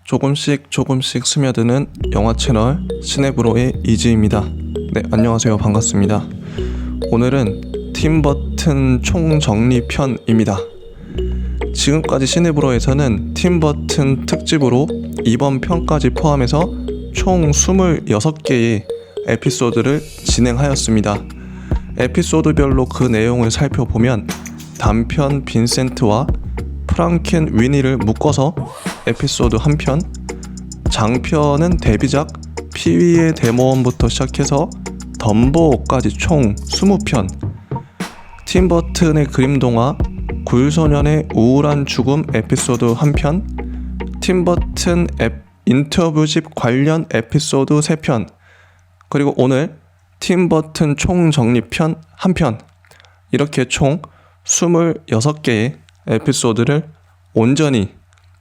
조금씩 스며드는 영화 채널 시네브로의 이지입니다. 네, 안녕하세요. 반갑습니다. 오늘은 팀 버튼 총정리 편입니다. 지금까지 시네브로에서는 팀 버튼 특집으로 이번 편까지 포함해서 총 26개의 에피소드를 진행하였습니다. 에피소드별로 그 내용을 살펴보면 단편 빈센트와 프랑켄 위니를 묶어서 에피소드 1편, 장편은 데뷔작 피위의 대모험부터 시작해서 덤보까지 총 20편, 팀 버튼의 그림동화 굴소년의 우울한 죽음 에피소드 1편, 팀 버튼 인터뷰집 관련 에피소드 3편, 그리고 오늘 팀 버튼 총정리편 1편, 이렇게 총 26개의 에피소드를 온전히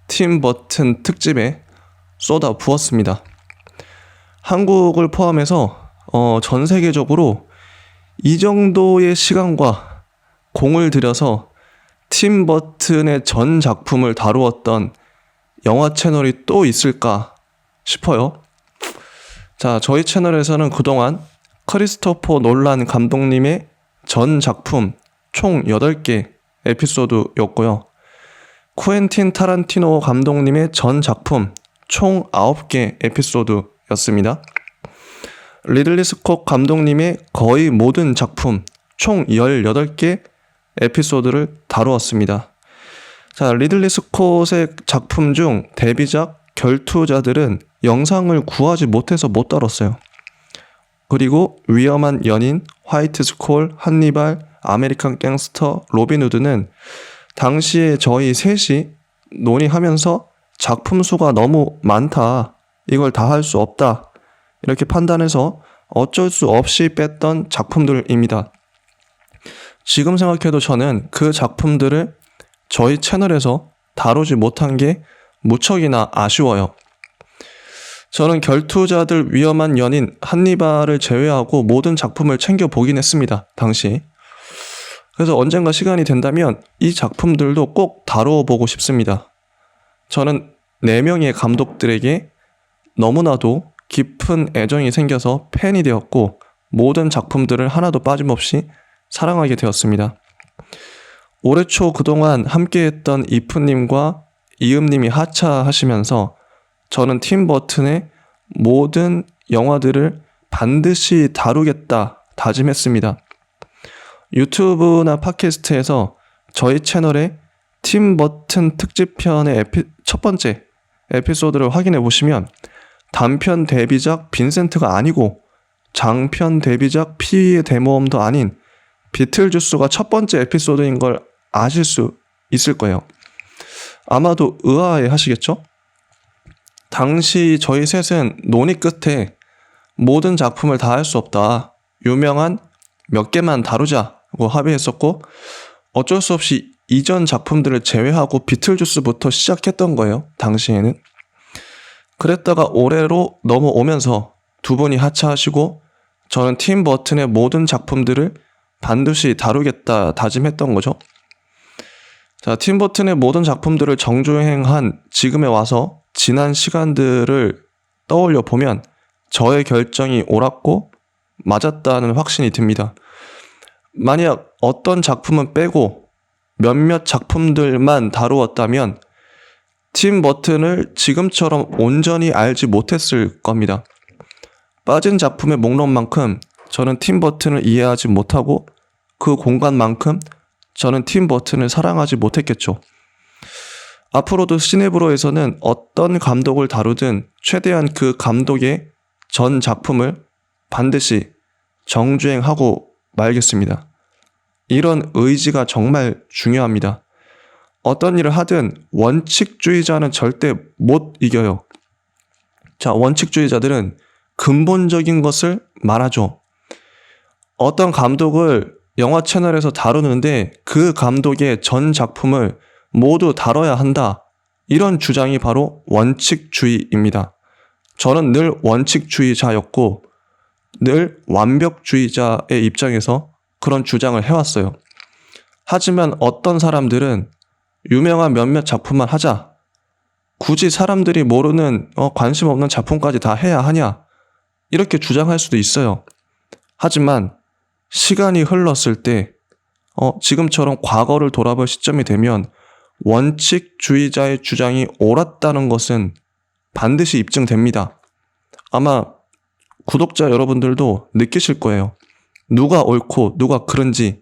팀 버튼 특집에 쏟아 부었습니다. 한국을 포함해서 전 세계적으로 이 정도의 시간과 공을 들여서 팀 버튼의 전 작품을 다루었던 영화 채널이 또 있을까 싶어요. 자, 저희 채널에서는 그동안 크리스토퍼 놀란 감독님의 전 작품 총 8개 에피소드였고요. 쿠엔틴 타란티노 감독님의 전 작품 총 9개 에피소드였습니다. 리들리 스콧 감독님의 거의 모든 작품 총 18개 에피소드를 다루었습니다. 자, 리들리 스콧의 작품 중 데뷔작 결투자들은 영상을 구하지 못해서 못 다뤘어요. 그리고 위험한 연인, 화이트 스콜, 한니발, 아메리칸 갱스터, 로빈 후드는 당시에 저희 셋이 논의하면서 작품 수가 너무 많다, 이걸 다 할 수 없다, 이렇게 판단해서 어쩔 수 없이 뺐던 작품들입니다. 지금 생각해도 저는 그 작품들을 저희 채널에서 다루지 못한 게 무척이나 아쉬워요. 저는 결투자들, 위험한 연인, 한니발을 제외하고 모든 작품을 챙겨보긴 했습니다, 당시. 그래서 언젠가 시간이 된다면 이 작품들도 꼭 다뤄보고 싶습니다. 저는 4명의 감독들에게 너무나도 깊은 애정이 생겨서 팬이 되었고 모든 작품들을 하나도 빠짐없이 사랑하게 되었습니다. 올해 초 그동안 함께했던 이프님과 이음님이 하차하시면서 저는 팀 버튼의 모든 영화들을 반드시 다루겠다 다짐했습니다. 유튜브나 팟캐스트에서 저희 채널의 팀 버튼 특집편의 첫 번째 에피소드를 확인해 보시면 단편 데뷔작 빈센트가 아니고 장편 데뷔작 피위의 대모험도 아닌 비틀주스가 첫 번째 에피소드인 걸 아실 수 있을 거예요. 아마도 의아해 하시겠죠? 당시 저희 셋은 논의 끝에 모든 작품을 다 할 수 없다, 유명한 몇 개만 다루자고 합의했었고 어쩔 수 없이 이전 작품들을 제외하고 비틀주스부터 시작했던 거예요, 당시에는. 그랬다가 올해로 넘어오면서 두 분이 하차하시고 저는 팀 버튼의 모든 작품들을 반드시 다루겠다 다짐했던 거죠. 자, 팀 버튼의 모든 작품들을 정주행한 지금에 와서 지난 시간들을 떠올려 보면 저의 결정이 옳았고 맞았다는 확신이 듭니다. 만약 어떤 작품은 빼고 몇몇 작품들만 다루었다면 팀 버튼을 지금처럼 온전히 알지 못했을 겁니다. 빠진 작품의 목록만큼 저는 팀 버튼을 이해하지 못하고 그 공간만큼 저는 팀 버튼을 사랑하지 못했겠죠. 앞으로도 시네브로에서는 어떤 감독을 다루든 최대한 그 감독의 전 작품을 반드시 정주행하고 말겠습니다. 이런 의지가 정말 중요합니다. 어떤 일을 하든 원칙주의자는 절대 못 이겨요. 자, 원칙주의자들은 근본적인 것을 말하죠. 어떤 감독을 영화 채널에서 다루는데 그 감독의 전 작품을 모두 다뤄야 한다, 이런 주장이 바로 원칙주의입니다. 저는 늘 원칙주의자였고 늘 완벽주의자의 입장에서 그런 주장을 해왔어요. 하지만 어떤 사람들은 유명한 몇몇 작품만 하자, 굳이 사람들이 모르는 관심 없는 작품까지 다 해야 하냐? 이렇게 주장할 수도 있어요. 하지만 시간이 흘렀을 때 지금처럼 과거를 돌아볼 시점이 되면 원칙주의자의 주장이 옳았다는 것은 반드시 입증됩니다. 아마 구독자 여러분들도 느끼실 거예요. 누가 옳고 누가 그른지,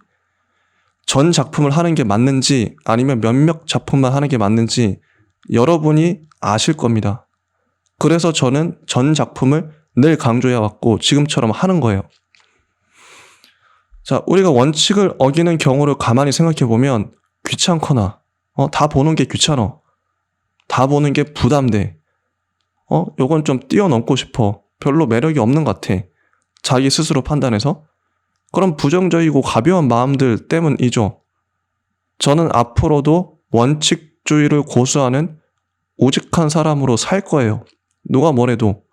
전 작품을 하는 게 맞는지 아니면 몇몇 작품만 하는 게 맞는지 여러분이 아실 겁니다. 그래서 저는 전 작품을 늘 강조해왔고 지금처럼 하는 거예요. 자, 우리가 원칙을 어기는 경우를 가만히 생각해보면 귀찮거나 다 보는 게 귀찮아. 다 보는 게 부담돼. 요건 좀 뛰어넘고 싶어. 별로 매력이 없는 것 같아. 자기 스스로 판단해서. 그럼 부정적이고 가벼운 마음들 때문이죠. 저는 앞으로도 원칙주의를 고수하는 우직한 사람으로 살 거예요. 누가 뭐래도.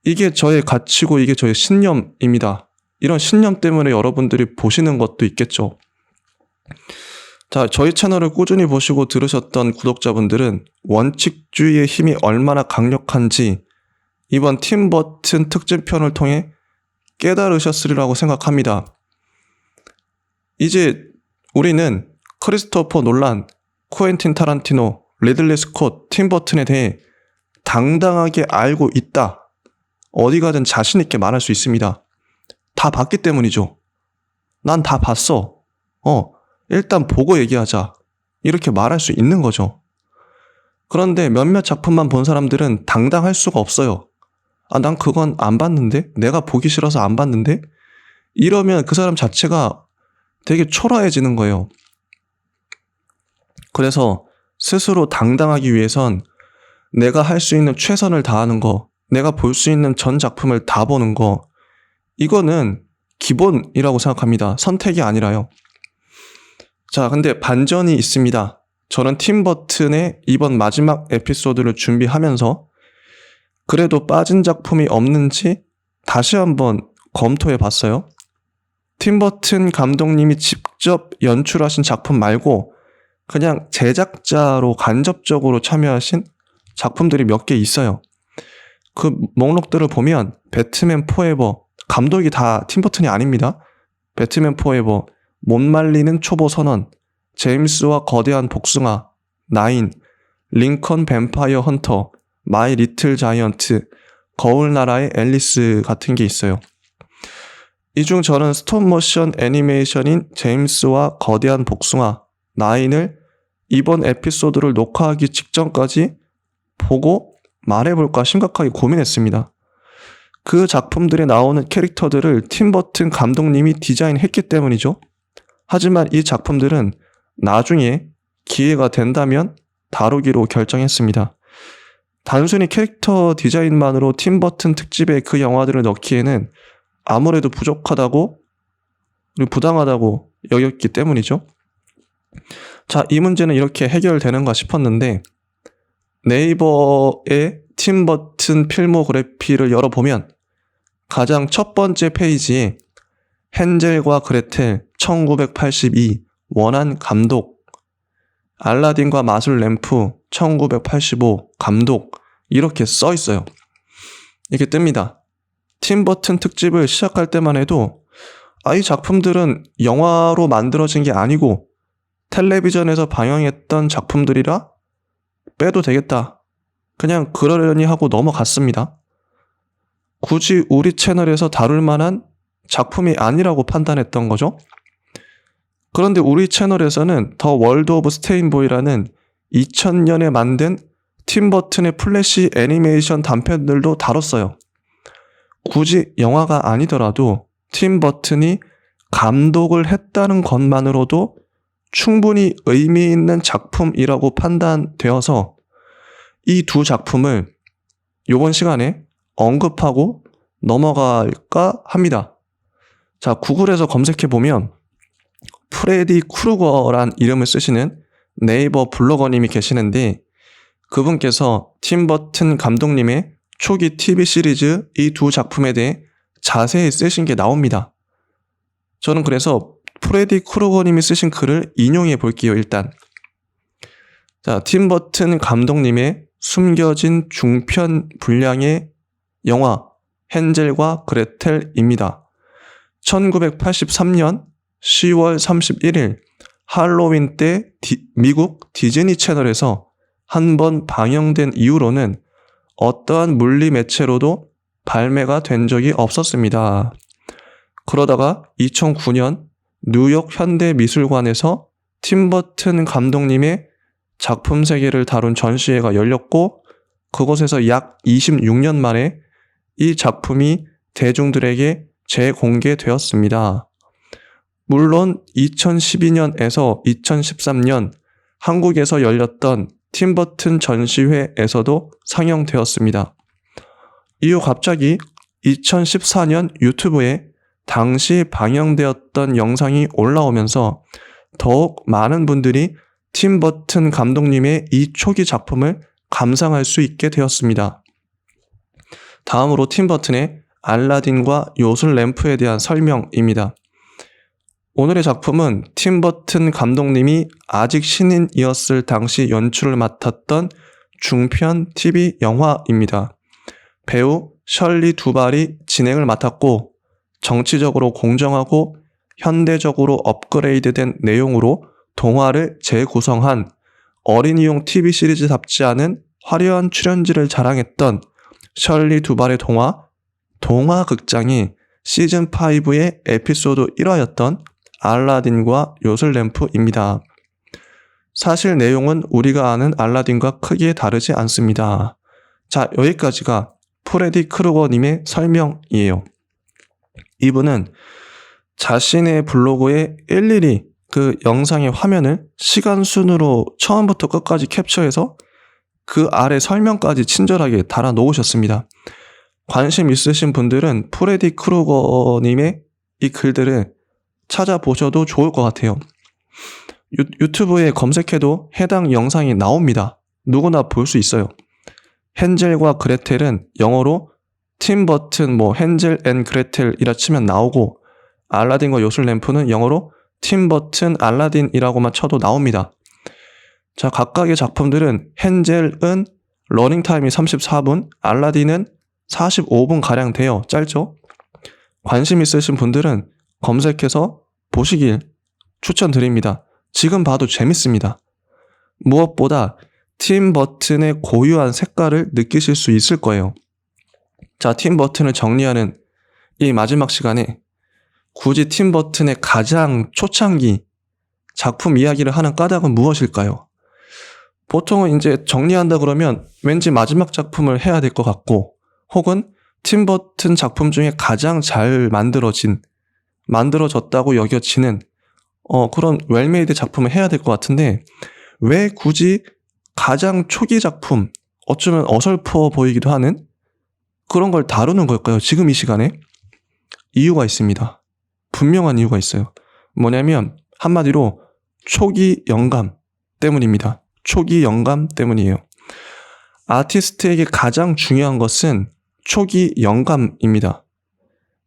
이게 저의 가치고 이게 저의 신념입니다. 이런 신념 때문에 여러분들이 보시는 것도 있겠죠. 자, 저희 채널을 꾸준히 보시고 들으셨던 구독자분들은 원칙주의의 힘이 얼마나 강력한지 이번 팀 버튼 특집편을 통해 깨달으셨으리라고 생각합니다. 이제 우리는 크리스토퍼 놀란, 코엔틴 타란티노, 리들리 스콧, 팀 버튼에 대해 당당하게 알고 있다. 어디 가든 자신 있게 말할 수 있습니다. 다 봤기 때문이죠. 난 다 봤어. 일단 보고 얘기하자. 이렇게 말할 수 있는 거죠. 그런데 몇몇 작품만 본 사람들은 당당할 수가 없어요. 난 그건 안 봤는데? 내가 보기 싫어서 안 봤는데? 이러면 그 사람 자체가 되게 초라해지는 거예요. 그래서 스스로 당당하기 위해선 내가 할 수 있는 최선을 다하는 거, 내가 볼 수 있는 전 작품을 다 보는 거, 이거는 기본이라고 생각합니다. 선택이 아니라요. 자, 근데 반전이 있습니다. 저는 팀 버튼의 이번 마지막 에피소드를 준비하면서 그래도 빠진 작품이 없는지 다시 한번 검토해 봤어요. 팀 버튼 감독님이 직접 연출하신 작품 말고 그냥 제작자로 간접적으로 참여하신 작품들이 몇 개 있어요. 그 목록들을 보면 배트맨 포에버, 감독이 다 팀 버튼이 아닙니다. 배트맨 포에버, 못 말리는 초보 선언, 제임스와 거대한 복숭아, 나인, 링컨 뱀파이어 헌터, 마이 리틀 자이언트, 거울나라의 앨리스 같은 게 있어요. 이 중 저는 스톱모션 애니메이션인 제임스와 거대한 복숭아, 나인을 이번 에피소드를 녹화하기 직전까지 보고 말해볼까 심각하게 고민했습니다. 그 작품들에 나오는 캐릭터들을 팀 버튼 감독님이 디자인했기 때문이죠. 하지만 이 작품들은 나중에 기회가 된다면 다루기로 결정했습니다. 단순히 캐릭터 디자인만으로 팀 버튼 특집에 그 영화들을 넣기에는 아무래도 부족하다고 그리고 부당하다고 여겼기 때문이죠. 자, 이 문제는 이렇게 해결되는가 싶었는데 네이버의 팀 버튼 필모그래피를 열어보면 가장 첫 번째 페이지에 헨젤과 그레텔 1982 원한 감독, 알라딘과 마술 램프 1985 감독 이렇게 써 있어요. 이게 뜹니다. 팀 버튼 특집을 시작할 때만 해도 이 작품들은 영화로 만들어진 게 아니고 텔레비전에서 방영했던 작품들이라 빼도 되겠다. 그냥 그러려니 하고 넘어갔습니다. 굳이 우리 채널에서 다룰 만한 작품이 아니라고 판단했던 거죠. 그런데 우리 채널에서는 더 월드 오브 스테인보이라는 2000년에 만든 팀 버튼의 플래시 애니메이션 단편들도 다뤘어요. 굳이 영화가 아니더라도 팀 버튼이 감독을 했다는 것만으로도 충분히 의미 있는 작품이라고 판단되어서 이 두 작품을 이번 시간에 언급하고 넘어갈까 합니다. 자, 구글에서 검색해보면 프레디 크루거란 이름을 쓰시는 네이버 블로거님이 계시는데 그분께서 팀 버튼 감독님의 초기 TV 시리즈 이 두 작품에 대해 자세히 쓰신 게 나옵니다. 저는 그래서 프레디 크루거님이 쓰신 글을 인용해 볼게요. 일단 자, 팀 버튼 감독님의 숨겨진 중편 분량의 영화 헨젤과 그레텔입니다. 1983년 10월 31일 할로윈 때 미국 디즈니 채널에서 한 번 방영된 이후로는 어떠한 물리 매체로도 발매가 된 적이 없었습니다. 그러다가 2009년 뉴욕 현대미술관에서 팀 버튼 감독님의 작품 세계를 다룬 전시회가 열렸고 그곳에서 약 26년 만에 이 작품이 대중들에게 재공개되었습니다. 물론 2012년에서 2013년 한국에서 열렸던 팀 버튼 전시회에서도 상영되었습니다. 이후 갑자기 2014년 유튜브에 당시 방영되었던 영상이 올라오면서 더욱 많은 분들이 팀 버튼 감독님의 이 초기 작품을 감상할 수 있게 되었습니다. 다음으로 팀 버튼의 알라딘과 요술 램프에 대한 설명입니다. 오늘의 작품은 팀 버튼 감독님이 아직 신인이었을 당시 연출을 맡았던 중편 TV 영화입니다. 배우 셜리 두발이 진행을 맡았고 정치적으로 공정하고 현대적으로 업그레이드된 내용으로 동화를 재구성한 어린이용 TV 시리즈답지 않은 화려한 출연진을 자랑했던 셜리 두발의 동화극장이 시즌5의 에피소드 1화였던 알라딘과 요술 램프입니다. 사실 내용은 우리가 아는 알라딘과 크게 다르지 않습니다. 자, 여기까지가 프레디 크루거님의 설명이에요. 이분은 자신의 블로그에 일일이 그 영상의 화면을 시간 순으로 처음부터 끝까지 캡처해서 그 아래 설명까지 친절하게 달아 놓으셨습니다. 관심 있으신 분들은 프레디 크루거님의 이 글들을 찾아보셔도 좋을 것 같아요. 유튜브에 검색해도 해당 영상이 나옵니다. 누구나 볼 수 있어요. 헨젤과 그레텔은 영어로 팀 버튼 헨젤 앤 그레텔이라 치면 나오고 알라딘과 요술 램프는 영어로 팀 버튼 알라딘이라고만 쳐도 나옵니다. 자, 각각의 작품들은 헨젤은 러닝타임이 34분, 알라딘은 45분가량 돼요. 짧죠? 관심 있으신 분들은 검색해서 보시길 추천드립니다. 지금 봐도 재밌습니다. 무엇보다 팀 버튼의 고유한 색깔을 느끼실 수 있을 거예요. 자, 팀 버튼을 정리하는 이 마지막 시간에 굳이 팀 버튼의 가장 초창기 작품 이야기를 하는 까닭은 무엇일까요? 보통은 이제 정리한다 그러면 왠지 마지막 작품을 해야 될 것 같고 혹은 팀 버튼 작품 중에 가장 잘 만들어졌다고 여겨지는 그런 웰메이드 작품을 해야 될 것 같은데 왜 굳이 가장 초기 작품, 어쩌면 어설퍼 보이기도 하는 그런 걸 다루는 걸까요? 지금 이 시간에? 이유가 있습니다. 분명한 이유가 있어요. 뭐냐면 한마디로 초기 영감 때문입니다. 초기 영감 때문이에요. 아티스트에게 가장 중요한 것은 초기 영감입니다.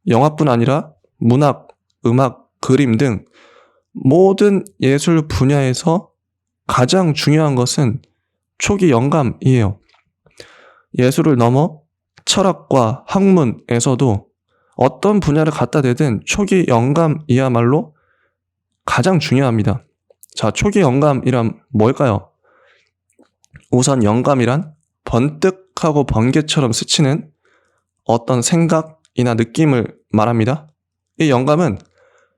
영화뿐 아니라 문학, 음악, 그림 등 모든 예술 분야에서 가장 중요한 것은 초기 영감이에요. 예술을 넘어 철학과 학문에서도 어떤 분야를 갖다 대든 초기 영감이야말로 가장 중요합니다. 자, 초기 영감이란 뭘까요? 우선 영감이란 번뜩하고 번개처럼 스치는 어떤 생각이나 느낌을 말합니다. 이 영감은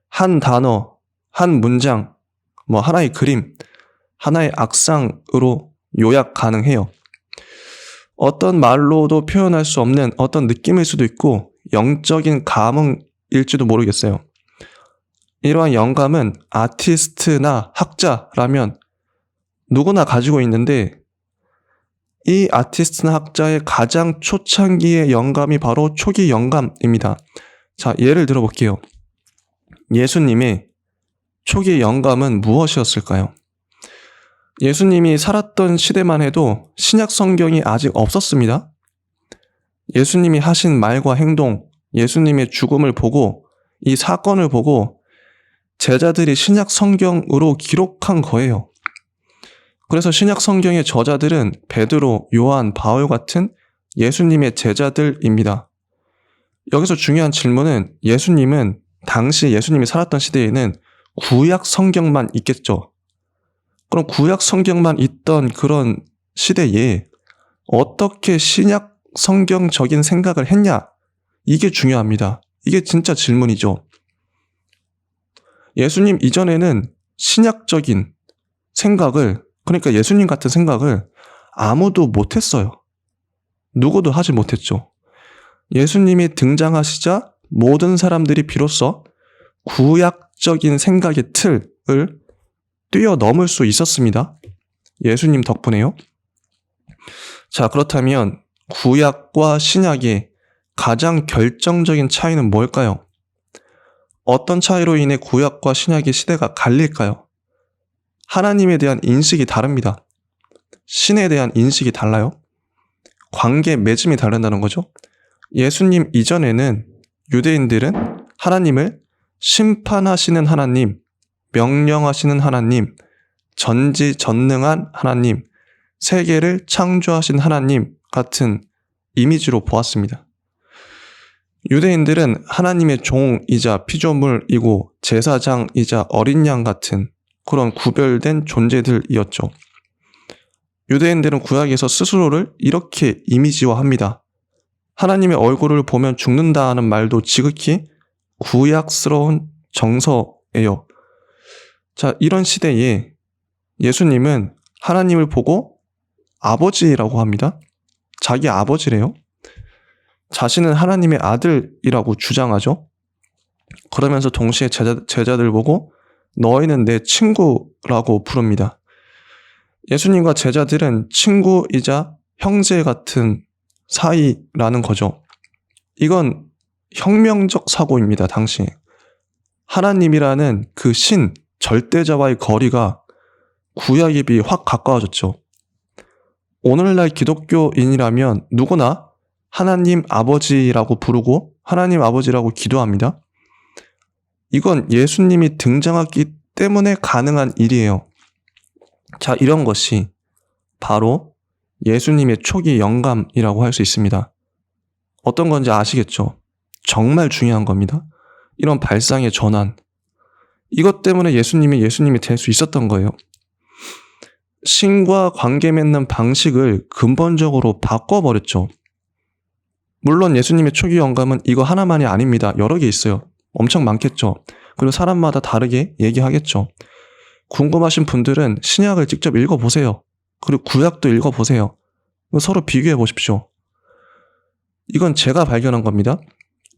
한 단어, 한 문장, 하나의 그림, 하나의 악상으로 요약 가능해요. 어떤 말로도 표현할 수 없는 어떤 느낌일 수도 있고 영적인 감흥일지도 모르겠어요. 이러한 영감은 아티스트나 학자라면 누구나 가지고 있는데 이 아티스트나 학자의 가장 초창기의 영감이 바로 초기 영감입니다. 자, 예를 들어볼게요. 예수님의 초기 영감은 무엇이었을까요? 예수님이 살았던 시대만 해도 신약 성경이 아직 없었습니다. 예수님이 하신 말과 행동, 예수님의 죽음을 보고 이 사건을 보고 제자들이 신약 성경으로 기록한 거예요. 그래서 신약 성경의 저자들은 베드로, 요한, 바울 같은 예수님의 제자들입니다. 여기서 중요한 질문은 예수님은 당시 예수님이 살았던 시대에는 구약 성경만 있겠죠. 그럼 구약 성경만 있던 그런 시대에 어떻게 신약 성경적인 생각을 했냐? 이게 중요합니다. 이게 진짜 질문이죠. 예수님 이전에는 신약적인 생각을, 그러니까 예수님 같은 생각을 아무도 못했어요. 누구도 하지 못했죠. 예수님이 등장하시자 모든 사람들이 비로소 구약적인 생각의 틀을 뛰어넘을 수 있었습니다. 예수님 덕분에요. 자, 그렇다면 구약과 신약의 가장 결정적인 차이는 뭘까요? 어떤 차이로 인해 구약과 신약의 시대가 갈릴까요? 하나님에 대한 인식이 다릅니다. 신에 대한 인식이 달라요. 관계 맺음이 다른다는 거죠. 예수님 이전에는 유대인들은 하나님을 심판하시는 하나님, 명령하시는 하나님, 전지전능한 하나님, 세계를 창조하신 하나님 같은 이미지로 보았습니다. 유대인들은 하나님의 종이자 피조물이고 제사장이자 어린 양 같은 그런 구별된 존재들이었죠. 유대인들은 구약에서 스스로를 이렇게 이미지화합니다. 하나님의 얼굴을 보면 죽는다는 말도 지극히 구약스러운 정서예요. 자, 이런 시대에 예수님은 하나님을 보고 아버지라고 합니다. 자기 아버지래요. 자신은 하나님의 아들이라고 주장하죠. 그러면서 동시에 제자들 보고 너희는 내 친구라고 부릅니다. 예수님과 제자들은 친구이자 형제 같은 사이라는 거죠. 이건 혁명적 사고입니다, 당시. 하나님이라는 그 신, 절대자와의 거리가 구약에 비해 확 가까워졌죠. 오늘날 기독교인이라면 누구나 하나님 아버지라고 부르고 하나님 아버지라고 기도합니다. 이건 예수님이 등장했기 때문에 가능한 일이에요. 자, 이런 것이 바로 예수님의 초기 영감이라고 할 수 있습니다. 어떤 건지 아시겠죠? 정말 중요한 겁니다. 이런 발상의 전환. 이것 때문에 예수님이 될 수 있었던 거예요. 신과 관계 맺는 방식을 근본적으로 바꿔버렸죠. 물론 예수님의 초기 영감은 이거 하나만이 아닙니다. 여러 개 있어요. 엄청 많겠죠. 그리고 사람마다 다르게 얘기하겠죠. 궁금하신 분들은 신약을 직접 읽어보세요. 그리고 구약도 읽어보세요. 서로 비교해 보십시오. 이건 제가 발견한 겁니다.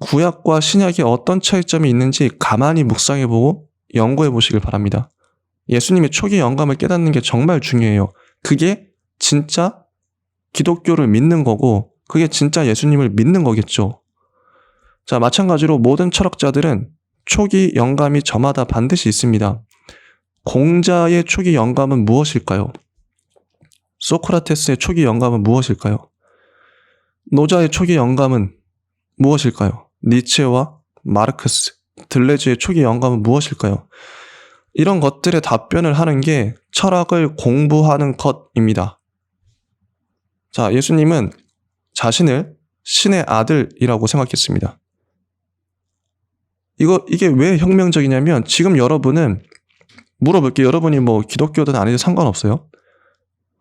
구약과 신약에 어떤 차이점이 있는지 가만히 묵상해보고 연구해보시길 바랍니다. 예수님의 초기 영감을 깨닫는 게 정말 중요해요. 그게 진짜 기독교를 믿는 거고 그게 진짜 예수님을 믿는 거겠죠. 자, 마찬가지로 모든 철학자들은 초기 영감이 저마다 반드시 있습니다. 공자의 초기 영감은 무엇일까요? 소크라테스의 초기 영감은 무엇일까요? 노자의 초기 영감은 무엇일까요? 니체와 마르크스, 들레즈의 초기 영감은 무엇일까요? 이런 것들의 답변을 하는 게 철학을 공부하는 것입니다. 자, 예수님은 자신을 신의 아들이라고 생각했습니다. 이게 왜 혁명적이냐면 지금 여러분은 물어볼게요. 여러분이 뭐 기독교든 아니든 상관없어요.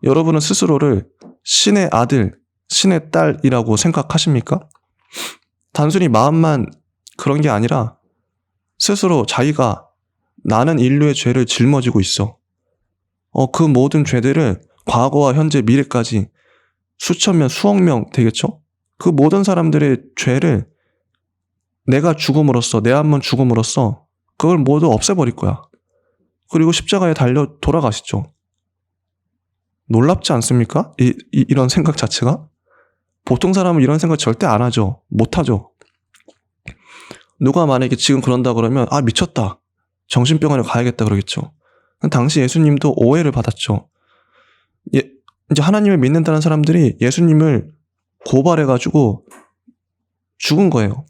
여러분은 스스로를 신의 아들, 신의 딸이라고 생각하십니까? 단순히 마음만 그런 게 아니라 스스로 자기가 나는 인류의 죄를 짊어지고 있어. 그 모든 죄들을 과거와 현재, 미래까지 수천 명, 수억 명 되겠죠? 그 모든 사람들의 죄를 내가 죽음으로써, 내 한 번 죽음으로써 그걸 모두 없애버릴 거야. 그리고 십자가에 달려 돌아가시죠. 놀랍지 않습니까? 이런 생각 자체가? 보통 사람은 이런 생각 절대 안 하죠. 못 하죠. 누가 만약에 지금 그런다 그러면 미쳤다. 정신병원에 가야겠다 그러겠죠. 당시 예수님도 오해를 받았죠. 이제 하나님을 믿는다는 사람들이 예수님을 고발해가지고 죽은 거예요.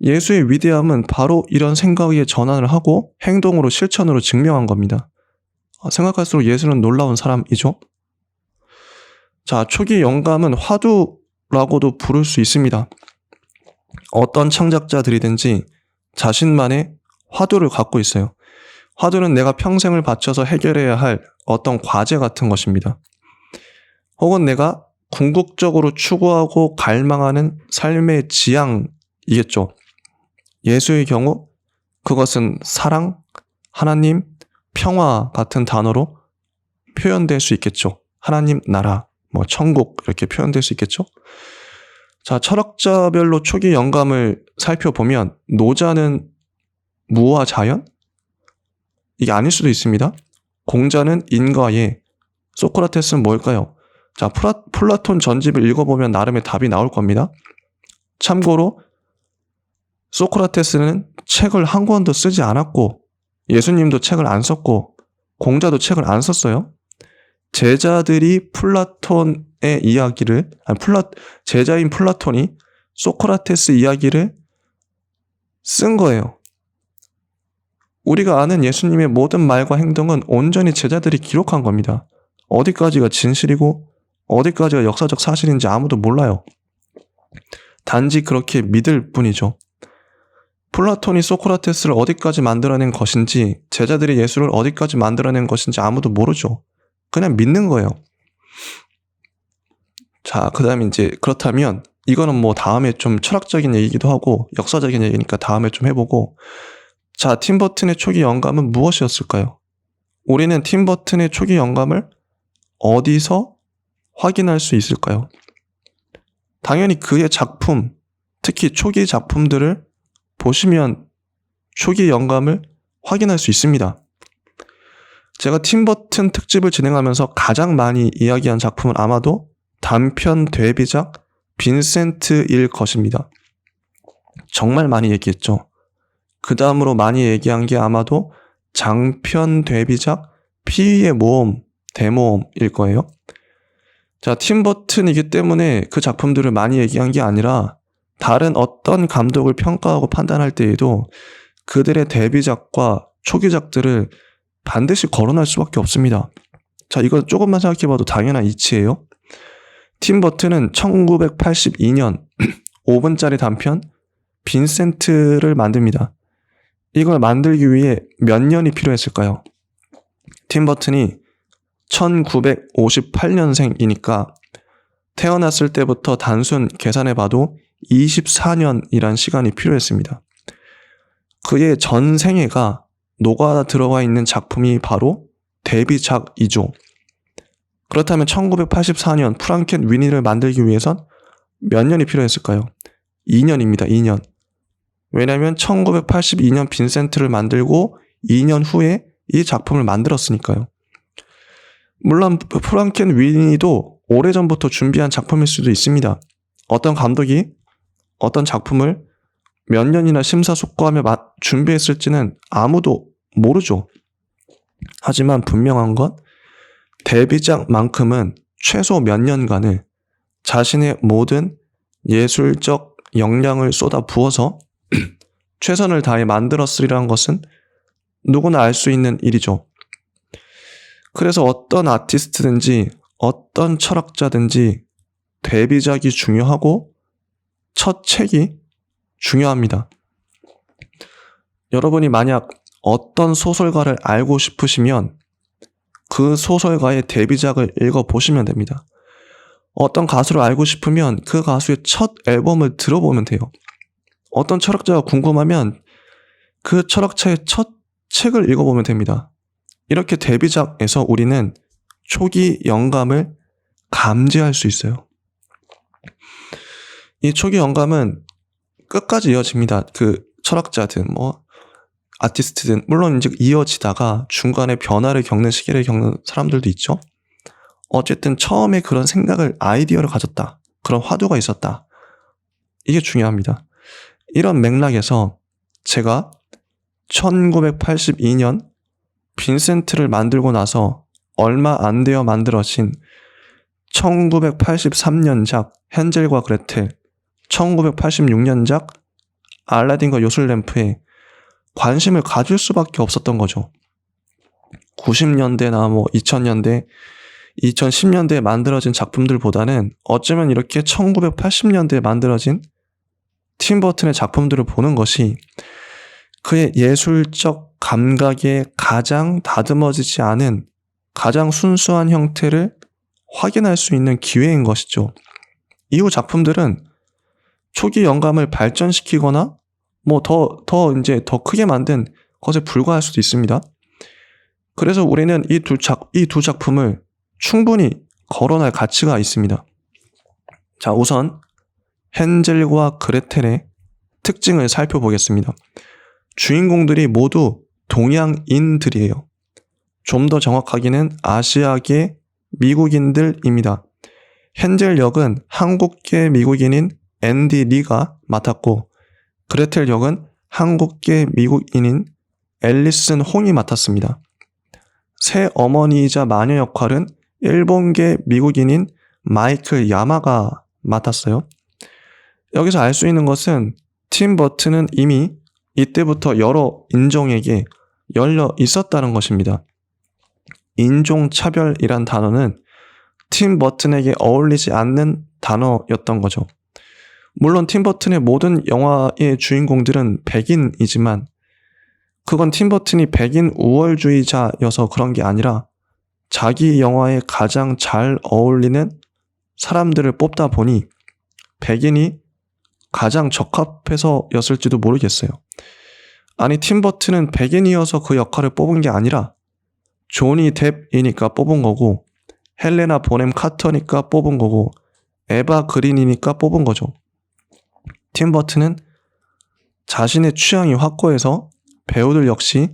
예수의 위대함은 바로 이런 생각의 전환을 하고 행동으로 실천으로 증명한 겁니다. 생각할수록 예수는 놀라운 사람이죠. 자, 초기 영감은 화두라고도 부를 수 있습니다. 어떤 창작자들이든지 자신만의 화두를 갖고 있어요. 화두는 내가 평생을 바쳐서 해결해야 할 어떤 과제 같은 것입니다. 혹은 내가 궁극적으로 추구하고 갈망하는 삶의 지향이겠죠. 예수의 경우 그것은 사랑, 하나님, 평화 같은 단어로 표현될 수 있겠죠. 하나님 나라, 천국 이렇게 표현될 수 있겠죠. 자, 철학자별로 초기 영감을 살펴보면 노자는 무와 자연? 이게 아닐 수도 있습니다. 공자는 인과 예, 소크라테스는 뭘까요? 자, 플라톤 전집을 읽어보면 나름의 답이 나올 겁니다. 참고로 소크라테스는 책을 한 권도 쓰지 않았고 예수님도 책을 안 썼고 공자도 책을 안 썼어요. 제자들이 플라톤의 이야기를 제자인 플라톤이 소크라테스 이야기를 쓴 거예요. 우리가 아는 예수님의 모든 말과 행동은 온전히 제자들이 기록한 겁니다. 어디까지가 진실이고 어디까지가 역사적 사실인지 아무도 몰라요. 단지 그렇게 믿을 뿐이죠. 플라톤이 소크라테스를 어디까지 만들어낸 것인지 제자들이 예수를 어디까지 만들어낸 것인지 아무도 모르죠. 그냥 믿는 거예요. 자, 그 다음에 이제 그렇다면 이거는 다음에 좀 철학적인 얘기기도 하고 역사적인 얘기니까 다음에 좀 해보고, 자, 팀 버튼의 초기 영감은 무엇이었을까요? 우리는 팀 버튼의 초기 영감을 어디서 확인할 수 있을까요? 당연히 그의 작품, 특히 초기 작품들을 보시면 초기 영감을 확인할 수 있습니다. 제가 팀 버튼 특집을 진행하면서 가장 많이 이야기한 작품은 아마도 단편 데뷔작 빈센트일 것입니다. 정말 많이 얘기했죠. 그 다음으로 많이 얘기한 게 아마도 장편 데뷔작 피위의 모험, 대모험일 거예요. 자, 팀 버튼이기 때문에 그 작품들을 많이 얘기한 게 아니라 다른 어떤 감독을 평가하고 판단할 때에도 그들의 데뷔작과 초기작들을 반드시 거론할 수밖에 없습니다. 자, 이거 조금만 생각해봐도 당연한 이치예요. 팀 버튼은 1982년 5분짜리 단편 빈센트를 만듭니다. 이걸 만들기 위해 몇 년이 필요했을까요? 팀 버튼이 1958년생이니까 태어났을 때부터 단순 계산해봐도 24년이란 시간이 필요했습니다. 그의 전 생애가 녹아 들어가 있는 작품이 바로 데뷔작이죠. 그렇다면 1984년 프랑켄 위니를 만들기 위해선 몇 년이 필요했을까요? 2년입니다. 2년. 왜냐하면 1982년 빈센트를 만들고 2년 후에 이 작품을 만들었으니까요. 물론 프랑켄 위니도 오래전부터 준비한 작품일 수도 있습니다. 어떤 감독이 어떤 작품을 몇 년이나 심사숙고하며 준비했을지는 아무도 모르죠. 하지만 분명한 건 데뷔작만큼은 최소 몇 년간을 자신의 모든 예술적 역량을 쏟아 부어서 최선을 다해 만들었으리라는 것은 누구나 알 수 있는 일이죠. 그래서 어떤 아티스트든지 어떤 철학자든지 데뷔작이 중요하고 첫 책이 중요합니다. 여러분이 만약 어떤 소설가를 알고 싶으시면 그 소설가의 데뷔작을 읽어보시면 됩니다. 어떤 가수를 알고 싶으면 그 가수의 첫 앨범을 들어보면 돼요. 어떤 철학자가 궁금하면 그 철학자의 첫 책을 읽어보면 됩니다. 이렇게 데뷔작에서 우리는 초기 영감을 감지할 수 있어요. 이 초기 영감은 끝까지 이어집니다. 그 철학자든 아티스트든 물론 이제 이어지다가 중간에 변화를 겪는 시기를 겪는 사람들도 있죠. 어쨌든 처음에 그런 생각을 아이디어를 가졌다. 그런 화두가 있었다. 이게 중요합니다. 이런 맥락에서 제가 1982년 빈센트를 만들고 나서 얼마 안 되어 만들어진 1983년작 헨젤과 그레텔, 1986년작 알라딘과 요술램프에 관심을 가질 수밖에 없었던 거죠. 90년대나 2000년대, 2010년대에 만들어진 작품들보다는 어쩌면 이렇게 1980년대에 만들어진 팀 버튼의 작품들을 보는 것이 그의 예술적 감각에 가장 다듬어지지 않은 가장 순수한 형태를 확인할 수 있는 기회인 것이죠. 이후 작품들은 초기 영감을 발전시키거나 더 크게 만든 것에 불과할 수도 있습니다. 그래서 우리는 이 두 작품을 충분히 거론할 가치가 있습니다. 자, 우선 헨젤과 그레텔의 특징을 살펴보겠습니다. 주인공들이 모두 동양인들이에요. 좀 더 정확하게는 아시아계 미국인들입니다. 헨젤 역은 한국계 미국인인 앤디 리가 맡았고, 그레텔 역은 한국계 미국인인 앨리슨 홍이 맡았습니다. 새 어머니이자 마녀 역할은 일본계 미국인인 마이클 야마가 맡았어요. 여기서 알 수 있는 것은 팀 버튼은 이미 이때부터 여러 인종에게 열려 있었다는 것입니다. 인종차별이란 단어는 팀 버튼에게 어울리지 않는 단어였던 거죠. 물론 팀 버튼의 모든 영화의 주인공들은 백인이지만 그건 팀 버튼이 백인 우월주의자여서 그런 게 아니라 자기 영화에 가장 잘 어울리는 사람들을 뽑다 보니 백인이 가장 적합해서였을지도 모르겠어요. 아니, 팀 버튼은 백인이어서 그 역할을 뽑은 게 아니라 조니 뎁이니까 뽑은 거고, 헬레나 보넴 카터니까 뽑은 거고, 에바 그린이니까 뽑은 거죠. 팀 버튼은 자신의 취향이 확고해서 배우들 역시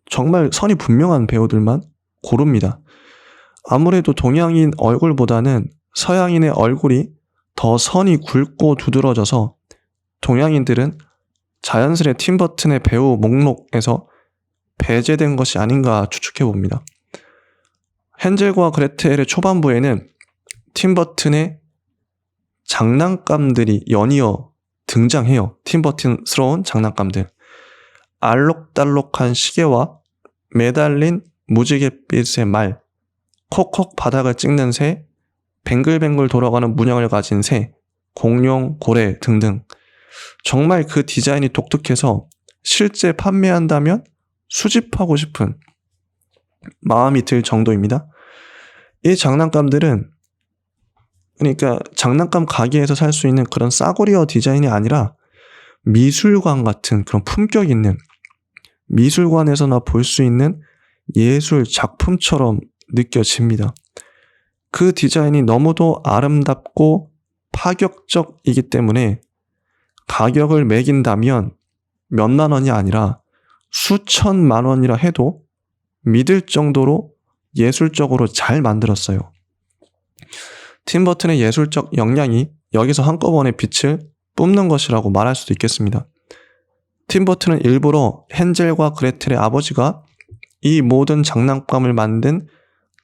정말 선이 분명한 배우들만 고릅니다. 아무래도 동양인 얼굴보다는 서양인의 얼굴이 더 선이 굵고 두드러져서 동양인들은 자연스레 팀 버튼의 배우 목록에서 배제된 것이 아닌가 추측해봅니다. 헨젤과 그레텔의 초반부에는 팀 버튼의 장난감들이 연이어 등장해요. 팀 버튼스러운 장난감들. 알록달록한 시계와 매달린 무지갯빛의 말, 콕콕 바닥을 찍는 새, 뱅글뱅글 돌아가는 문양을 가진 새, 공룡, 고래 등등. 정말 그 디자인이 독특해서 실제 판매한다면 수집하고 싶은 마음이 들 정도입니다. 이 장난감들은 그러니까 장난감 가게에서 살 수 있는 그런 싸구려 디자인이 아니라 미술관 같은 그런 품격 있는, 미술관에서나 볼 수 있는 예술 작품처럼 느껴집니다. 그 디자인이 너무도 아름답고 파격적이기 때문에 가격을 매긴다면 몇만 원이 아니라 수천만 원이라 해도 믿을 정도로 예술적으로 잘 만들었어요. 팀 버튼의 예술적 역량이 여기서 한꺼번에 빛을 뿜는 것이라고 말할 수도 있겠습니다. 팀 버튼은 일부러 헨젤과 그레텔의 아버지가 이 모든 장난감을 만든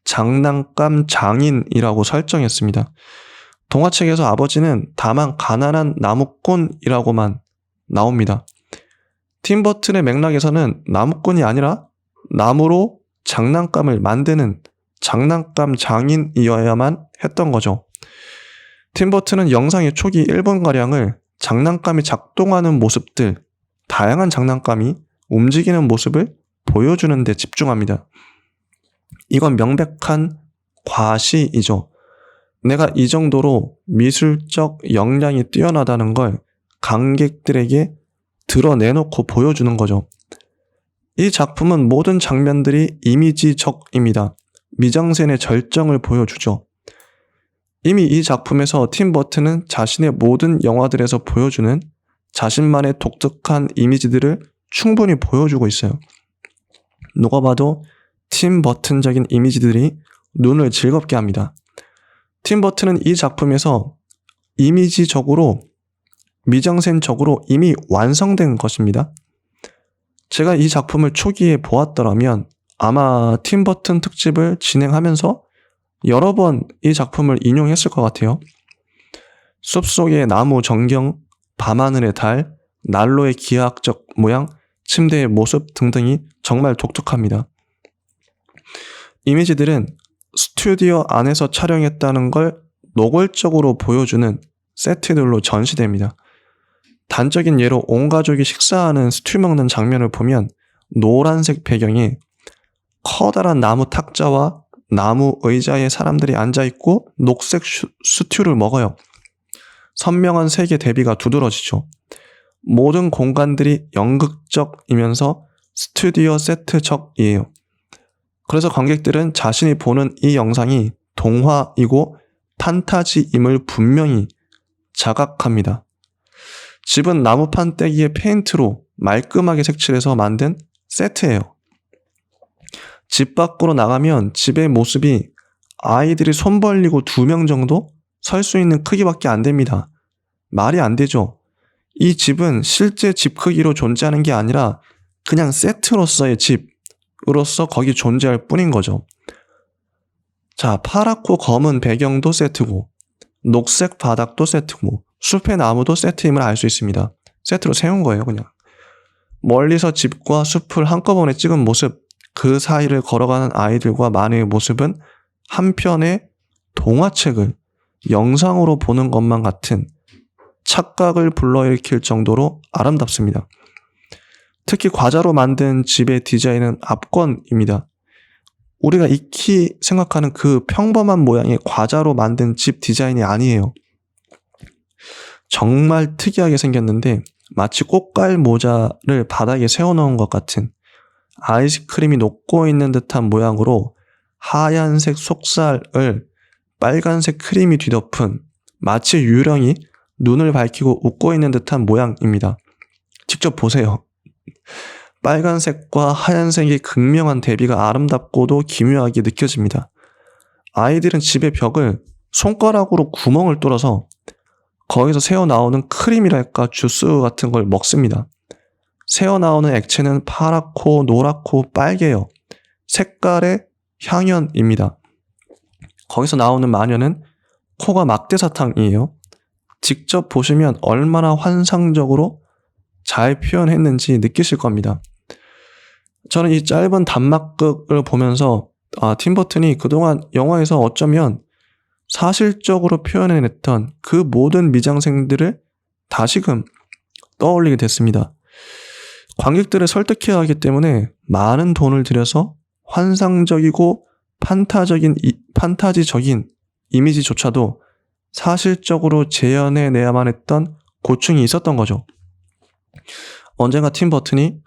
장난감 장인이라고 설정했습니다. 동화책에서 아버지는 다만 가난한 나무꾼이라고만 나옵니다. 팀 버튼의 맥락에서는 나무꾼이 아니라 나무로 장난감을 만드는 장난감 장인이어야만 했던 거죠. 팀 버튼은 영상의 초기 1분가량을 장난감이 작동하는 모습들, 다양한 장난감이 움직이는 모습을 보여주는 데 집중합니다. 이건 명백한 과시이죠. 내가 이 정도로 미술적 역량이 뛰어나다는 걸 관객들에게 드러내놓고 보여주는 거죠. 이 작품은 모든 장면들이 이미지적입니다. 미장센의 절정을 보여주죠. 이미 이 작품에서 팀 버튼은 자신의 모든 영화들에서 보여주는 자신만의 독특한 이미지들을 충분히 보여주고 있어요. 누가 봐도 팀 버튼적인 이미지들이 눈을 즐겁게 합니다. 팀 버튼은 이 작품에서 이미지적으로, 미장센적으로 이미 완성된 것입니다. 제가 이 작품을 초기에 보았더라면 아마 팀 버튼 특집을 진행하면서 여러 번 이 작품을 인용했을 것 같아요. 숲속의 나무 전경, 밤하늘의 달, 난로의 기하학적 모양, 침대의 모습 등등이 정말 독특합니다. 이미지들은 스튜디오 안에서 촬영했다는 걸 노골적으로 보여주는 세트들로 전시됩니다. 단적인 예로 온 가족이 식사하는 스튜 먹는 장면을 보면 노란색 배경에 커다란 나무 탁자와 나무 의자에 사람들이 앉아있고 녹색 스튜를 먹어요. 선명한 색의 대비가 두드러지죠. 모든 공간들이 연극적이면서 스튜디오 세트적이에요. 그래서 관객들은 자신이 보는 이 영상이 동화이고 판타지임을 분명히 자각합니다. 집은 나무 판때기에 페인트로 말끔하게 색칠해서 만든 세트예요. 집 밖으로 나가면 집의 모습이 아이들이 손 벌리고 2명 정도 설 수 있는 크기밖에 안 됩니다. 말이 안 되죠. 이 집은 실제 집 크기로 존재하는 게 아니라 그냥 세트로서의 집으로서 거기 존재할 뿐인 거죠. 자, 파랗고 검은 배경도 세트고 녹색 바닥도 세트고 숲의 나무도 세트임을 알 수 있습니다. 세트로 세운 거예요, 그냥. 멀리서 집과 숲을 한꺼번에 찍은 모습, 그 사이를 걸어가는 아이들과 마녀의 모습은 한 편의 동화책을 영상으로 보는 것만 같은 착각을 불러일으킬 정도로 아름답습니다. 특히 과자로 만든 집의 디자인은 압권입니다. 우리가 익히 생각하는 그 평범한 모양의 과자로 만든 집 디자인이 아니에요. 정말 특이하게 생겼는데 마치 꽃갈 모자를 바닥에 세워놓은 것 같은 아이스크림이 녹고 있는 듯한 모양으로 하얀색 속살을 빨간색 크림이 뒤덮은 마치 유령이 눈을 밝히고 웃고 있는 듯한 모양입니다. 직접 보세요. 빨간색과 하얀색의 극명한 대비가 아름답고도 기묘하게 느껴집니다. 아이들은 집의 벽을 손가락으로 구멍을 뚫어서 거기서 새어나오는 크림이랄까 주스 같은 걸 먹습니다. 새어나오는 액체는 파랗고 노랗고 빨개요. 색깔의 향연입니다. 거기서 나오는 마녀는 코가 막대사탕이에요. 직접 보시면 얼마나 환상적으로 잘 표현했는지 느끼실 겁니다. 저는 이 짧은 단막극을 보면서 팀 버튼이 그동안 영화에서 어쩌면 사실적으로 표현해냈던 그 모든 미장센들을 다시금 떠올리게 됐습니다. 관객들을 설득해야 하기 때문에 많은 돈을 들여서 환상적이고 판타지적인 이미지조차도 사실적으로 재현해내야만 했던 고충이 있었던 거죠. 언젠가 팀 버튼이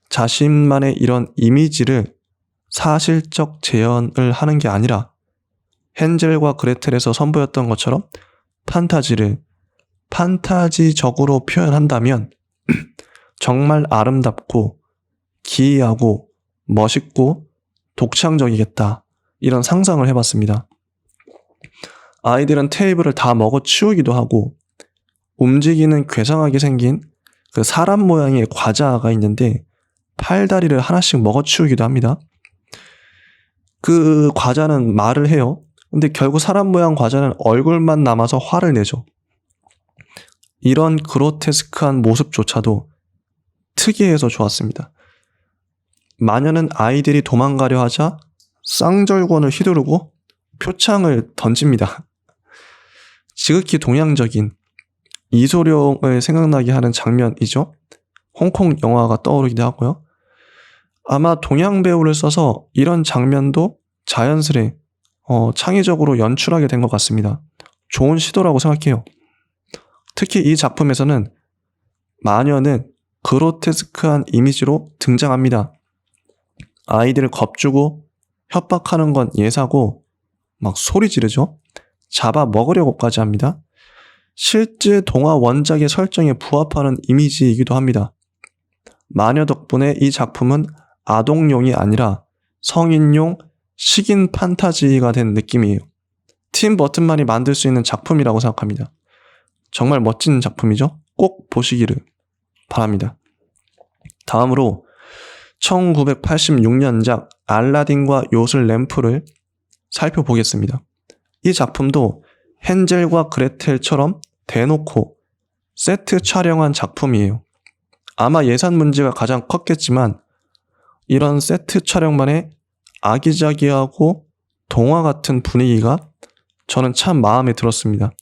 자신만의 이런 이미지를 사실적 재현을 하는 게 아니라 헨젤과 그레텔에서 선보였던 것처럼 판타지를 판타지적으로 표현한다면 정말 아름답고 기이하고 멋있고 독창적이겠다, 이런 상상을 해봤습니다. 아이들은 테이블을 다 먹어치우기도 하고 움직이는 괴상하게 생긴 그 사람 모양의 과자가 있는데 팔다리를 하나씩 먹어치우기도 합니다. 그 과자는 말을 해요. 근데 결국 사람 모양 과자는 얼굴만 남아서 화를 내죠. 이런 그로테스크한 모습조차도 특이해서 좋았습니다. 마녀는 아이들이 도망가려 하자 쌍절곤을 휘두르고 표창을 던집니다. 지극히 동양적인 이소룡을 생각나게 하는 장면이죠. 홍콩 영화가 떠오르기도 하고요. 아마 동양 배우를 써서 이런 장면도 자연스레 창의적으로 연출하게 된 것 같습니다. 좋은 시도라고 생각해요. 특히 이 작품에서는 마녀는 그로테스크한 이미지로 등장합니다. 아이들을 겁주고 협박하는 건 예사고 막 소리 지르죠. 잡아 먹으려고까지 합니다. 실제 동화 원작의 설정에 부합하는 이미지이기도 합니다. 마녀 덕분에 이 작품은 아동용이 아니라 성인용 식인 판타지가 된 느낌이에요. 팀 버튼만이 만들 수 있는 작품이라고 생각합니다. 정말 멋진 작품이죠. 꼭 보시기를 바랍니다. 다음으로 1986년작 알라딘과 요술 램프를 살펴보겠습니다. 이 작품도 헨젤과 그레텔처럼 대놓고 세트 촬영한 작품이에요. 아마 예산 문제가 가장 컸겠지만 이런 세트 촬영만의 아기자기하고 동화 같은 분위기가 저는 참 마음에 들었습니다.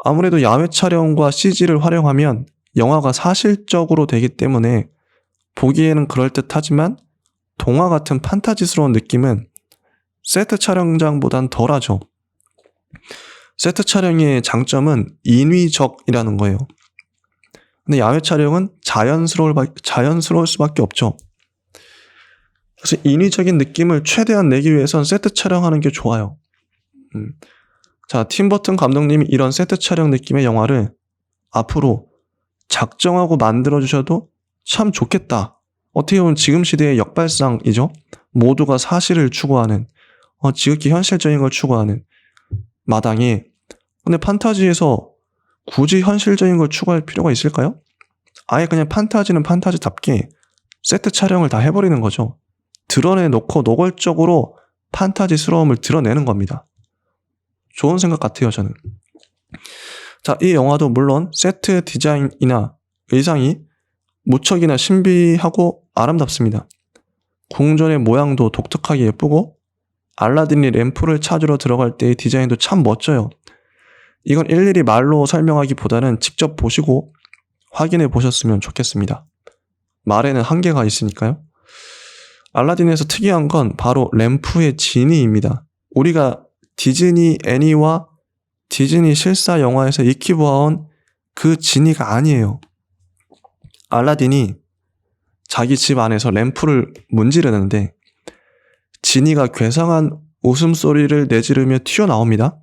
아무래도 야외 촬영과 CG를 활용하면 영화가 사실적으로 되기 때문에 보기에는 그럴듯하지만 동화 같은 판타지스러운 느낌은 세트 촬영장보단 덜하죠. 세트 촬영의 장점은 인위적이라는 거예요. 근데 야외 촬영은 자연스러울 수밖에 없죠. 그래서 인위적인 느낌을 최대한 내기 위해선 세트 촬영하는 게 좋아요. 자, 팀 버튼 감독님이 이런 세트 촬영 느낌의 영화를 앞으로 작정하고 만들어주셔도 참 좋겠다. 어떻게 보면 지금 시대의 역발상이죠. 모두가 사실을 추구하는, 지극히 현실적인 걸 추구하는 마당에, 근데 판타지에서 굳이 현실적인 걸 추구할 필요가 있을까요? 아예 그냥 판타지는 판타지답게 세트 촬영을 다 해버리는 거죠. 드러내놓고 노골적으로 판타지스러움을 드러내는 겁니다. 좋은 생각 같아요, 저는. 자, 이 영화도 물론 세트 디자인이나 의상이 무척이나 신비하고 아름답습니다. 궁전의 모양도 독특하게 예쁘고 알라딘이 램프를 찾으러 들어갈 때의 디자인도 참 멋져요. 이건 일일이 말로 설명하기보다는 직접 보시고 확인해 보셨으면 좋겠습니다. 말에는 한계가 있으니까요. 알라딘에서 특이한 건 바로 램프의 지니입니다. 우리가 디즈니 애니와 디즈니 실사 영화에서 익히 보아온 그 지니가 아니에요. 알라딘이 자기 집 안에서 램프를 문지르는데 지니가 괴상한 웃음소리를 내지르며 튀어나옵니다.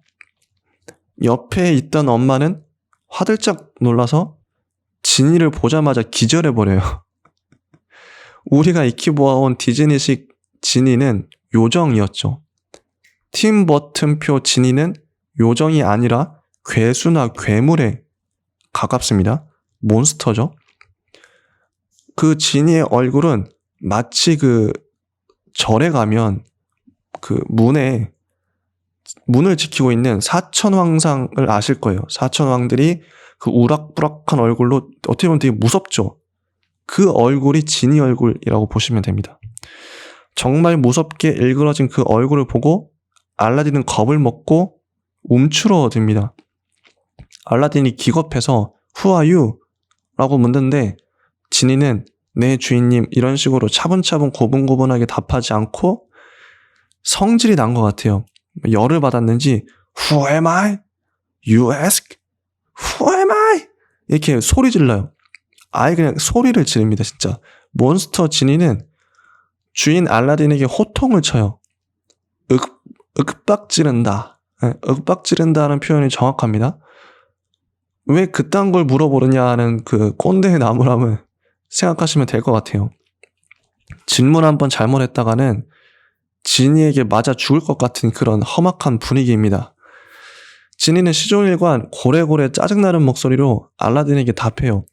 옆에 있던 엄마는 화들짝 놀라서 지니를 보자마자 기절해버려요. 우리가 익히 보아온 디즈니식 지니는 요정이었죠. 팀 버튼표 지니는 요정이 아니라 괴수나 괴물에 가깝습니다. 몬스터죠. 그 지니의 얼굴은 마치 그 절에 가면 그 문을 지키고 있는 사천왕상을 아실 거예요. 사천왕들이 그 우락부락한 얼굴로 어떻게 보면 되게 무섭죠. 그 얼굴이 지니 얼굴이라고 보시면 됩니다. 정말 무섭게 일그러진 그 얼굴을 보고 알라딘은 겁을 먹고 움츠러듭니다. 알라딘이 기겁해서 Who are you? 라고 묻는데 지니는 네 주인님 이런 식으로 차분차분 고분고분하게 답하지 않고 성질이 난 것 같아요. 열을 받았는지 Who am I? You ask? Who am I? 이렇게 소리 질러요. 아예 그냥 소리를 지릅니다. 진짜 몬스터 지니는 주인 알라딘에게 호통을 쳐요. 윽박지른다. 윽박지른다는 표현이 정확합니다. 왜 그딴 걸 물어보느냐 하는 그 꼰대의 나무람을 생각하시면 될 것 같아요. 질문 한번 잘못했다가는 지니에게 맞아 죽을 것 같은 그런 험악한 분위기입니다. 지니는 시종일관 고래고래 짜증나는 목소리로 알라딘에게 답해요.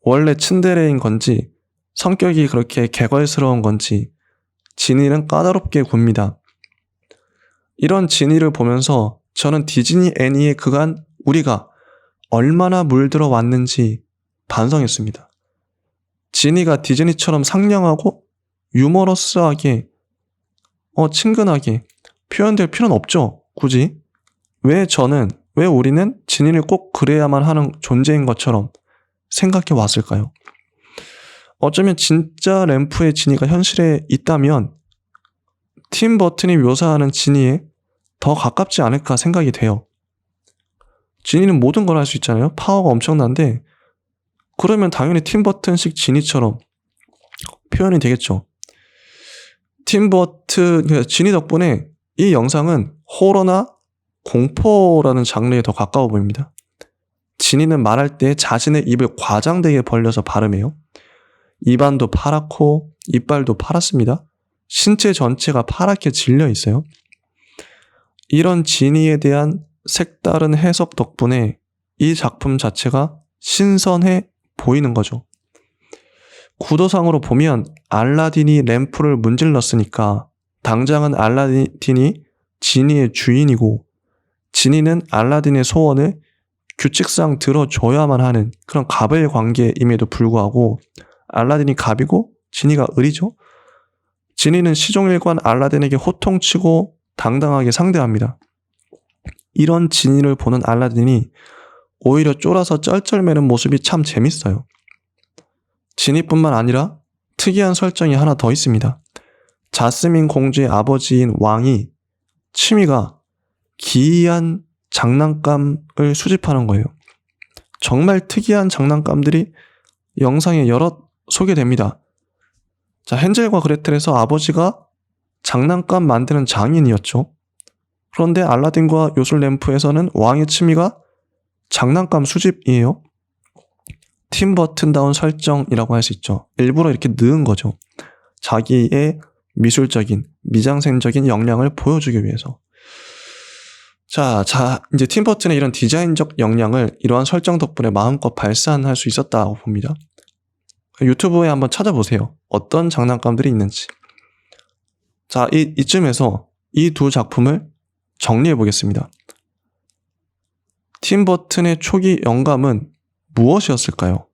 원래 츤데레인 건지 성격이 그렇게 개걸스러운 건지 지니는 까다롭게 굽니다. 이런 지니를 보면서 저는 디즈니 애니의 그간 우리가 얼마나 물들어 왔는지 반성했습니다. 지니가 디즈니처럼 상냥하고 유머러스하게 친근하게 표현될 필요는 없죠. 굳이. 왜 우리는 지니를 꼭 그래야만 하는 존재인 것처럼 생각해 왔을까요? 어쩌면 진짜 램프의 지니가 현실에 있다면 팀 버튼이 묘사하는 지니에 더 가깝지 않을까 생각이 돼요. 지니는 모든 걸 할 수 있잖아요. 파워가 엄청난데 그러면 당연히 팀 버튼식 지니처럼 표현이 되겠죠. 팀 버튼, 지니 덕분에 이 영상은 호러나 공포라는 장르에 더 가까워 보입니다. 지니는 말할 때 자신의 입을 과장되게 벌려서 발음해요. 입안도 파랗고 이빨도 파랗습니다. 신체 전체가 파랗게 질려 있어요. 이런 지니에 대한 색다른 해석 덕분에 이 작품 자체가 신선해 보이는 거죠. 구도상으로 보면 알라딘이 램프를 문질렀으니까 당장은 알라딘이 지니의 주인이고 지니는 알라딘의 소원을 규칙상 들어줘야만 하는 그런 갑을 관계임에도 불구하고 알라딘이 갑이고 지니가 을이죠. 지니는 시종일관 알라딘에게 호통치고 당당하게 상대합니다. 이런 지니를 보는 알라딘이 오히려 쫄아서 쩔쩔매는 모습이 참 재밌어요. 지니뿐만 아니라 특이한 설정이 하나 더 있습니다. 자스민 공주의 아버지인 왕이 취미가 기이한 장난감을 수집하는 거예요. 정말 특이한 장난감들이 영상에 여럿 소개됩니다. 자, 헨젤과 그레텔에서 아버지가 장난감 만드는 장인이었죠. 그런데 알라딘과 요술 램프에서는 왕의 취미가 장난감 수집이에요. 팀 버튼다운 설정이라고 할 수 있죠. 일부러 이렇게 넣은 거죠. 자기의 미술적인, 미장센적인 역량을 보여주기 위해서. 자, 이제 팀 버튼의 이런 디자인적 역량을 이러한 설정 덕분에 마음껏 발산할 수 있었다고 봅니다. 유튜브에 한번 찾아보세요. 어떤 장난감들이 있는지. 자, 이쯤에서 이 두 작품을 정리해 보겠습니다. 팀 버튼의 초기 영감은 무엇이었을까요?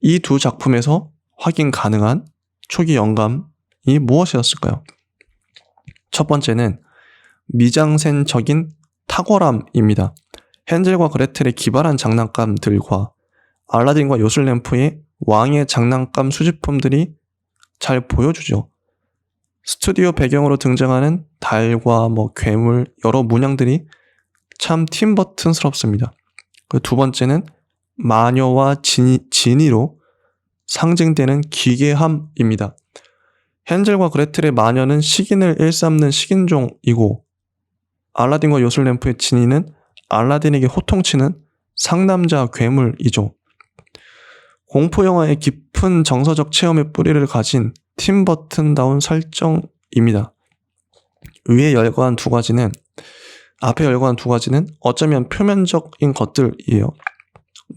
이 두 작품에서 확인 가능한 초기 영감이 무엇이었을까요? 첫 번째는 미장센적인 탁월함입니다. 헨젤과 그레텔의 기발한 장난감들과 알라딘과 요술 램프의 왕의 장난감 수집품들이 잘 보여주죠. 스튜디오 배경으로 등장하는 달과 괴물, 여러 문양들이 참 팀버튼스럽습니다. 두 번째는 마녀와 지니로 상징되는 기괴함입니다. 헨젤과 그레텔의 마녀는 식인을 일삼는 식인종이고 알라딘과 요술 램프의 지니는 알라딘에게 호통치는 상남자 괴물이죠. 공포영화의 깊은 정서적 체험의 뿌리를 가진 팀버튼다운 설정입니다. 앞에 열거한 두 가지는 어쩌면 표면적인 것들이에요.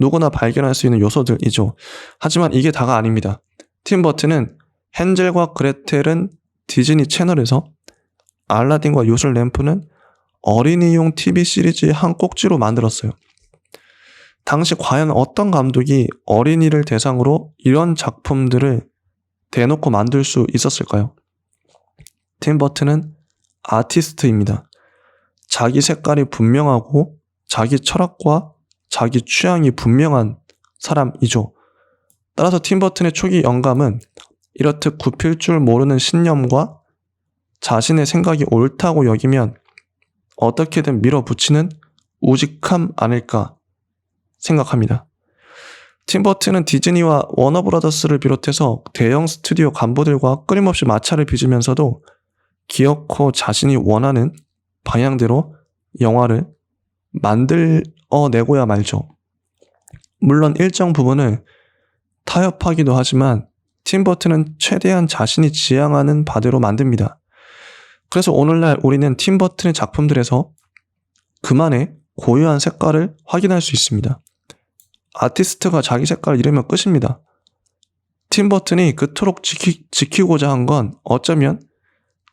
누구나 발견할 수 있는 요소들이죠. 하지만 이게 다가 아닙니다. 팀 버튼은 헨젤과 그레텔은 디즈니 채널에서, 알라딘과 요술 램프는 어린이용 TV 시리즈의 한 꼭지로 만들었어요. 당시 과연 어떤 감독이 어린이를 대상으로 이런 작품들을 대놓고 만들 수 있었을까요? 팀 버튼은 아티스트입니다. 자기 색깔이 분명하고 자기 철학과 자기 취향이 분명한 사람이죠. 따라서 팀 버튼의 초기 영감은 이렇듯 굽힐 줄 모르는 신념과 자신의 생각이 옳다고 여기면 어떻게든 밀어붙이는 우직함 아닐까 생각합니다. 팀 버튼은 디즈니와 워너브라더스를 비롯해서 대형 스튜디오 간부들과 끊임없이 마찰을 빚으면서도 기어코 자신이 원하는 방향대로 영화를 만들어내고야 말죠. 물론 일정 부분을 타협하기도 하지만 팀 버튼은 최대한 자신이 지향하는 바대로 만듭니다. 그래서 오늘날 우리는 팀 버튼의 작품들에서 그만의 고유한 색깔을 확인할 수 있습니다. 아티스트가 자기 색깔을 잃으면 끝입니다. 팀 버튼이 그토록 지키고자 한 건 어쩌면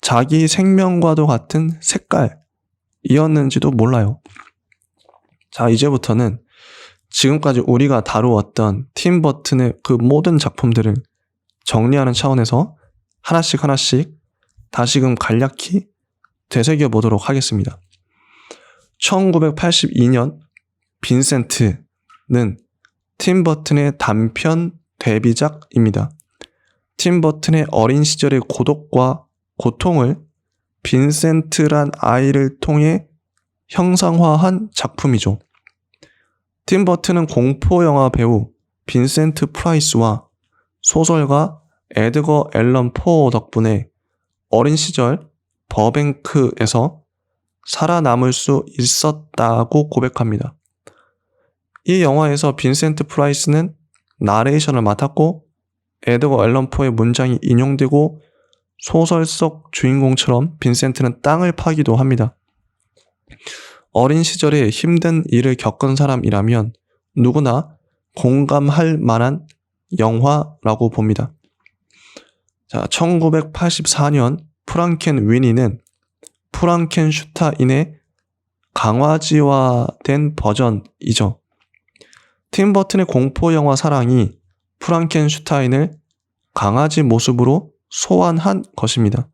자기 생명과도 같은 색깔이었는지도 몰라요. 자, 이제부터는 지금까지 우리가 다루었던 팀 버튼의 그 모든 작품들을 정리하는 차원에서 하나씩 다시금 간략히 되새겨 보도록 하겠습니다. 1982년 빈센트는 팀 버튼의 단편 데뷔작입니다. 팀 버튼의 어린 시절의 고독과 고통을 빈센트란 아이를 통해 형상화한 작품이죠. 팀 버튼은 공포영화 배우 빈센트 프라이스와 소설가 에드거 앨런 포 덕분에 어린 시절 버뱅크에서 살아남을 수 있었다고 고백합니다. 이 영화에서 빈센트 프라이스는 나레이션을 맡았고 에드거 앨런 포의 문장이 인용되고 소설 속 주인공처럼 빈센트는 땅을 파기도 합니다. 어린 시절에 힘든 일을 겪은 사람이라면 누구나 공감할 만한 영화라고 봅니다. 자, 1984년 프랑켄 위니는 프랑켄슈타인의 강화지화된 버전이죠. 팀 버튼의 공포 영화 사랑이 프랑켄슈타인을 강아지 모습으로 소환한 것입니다.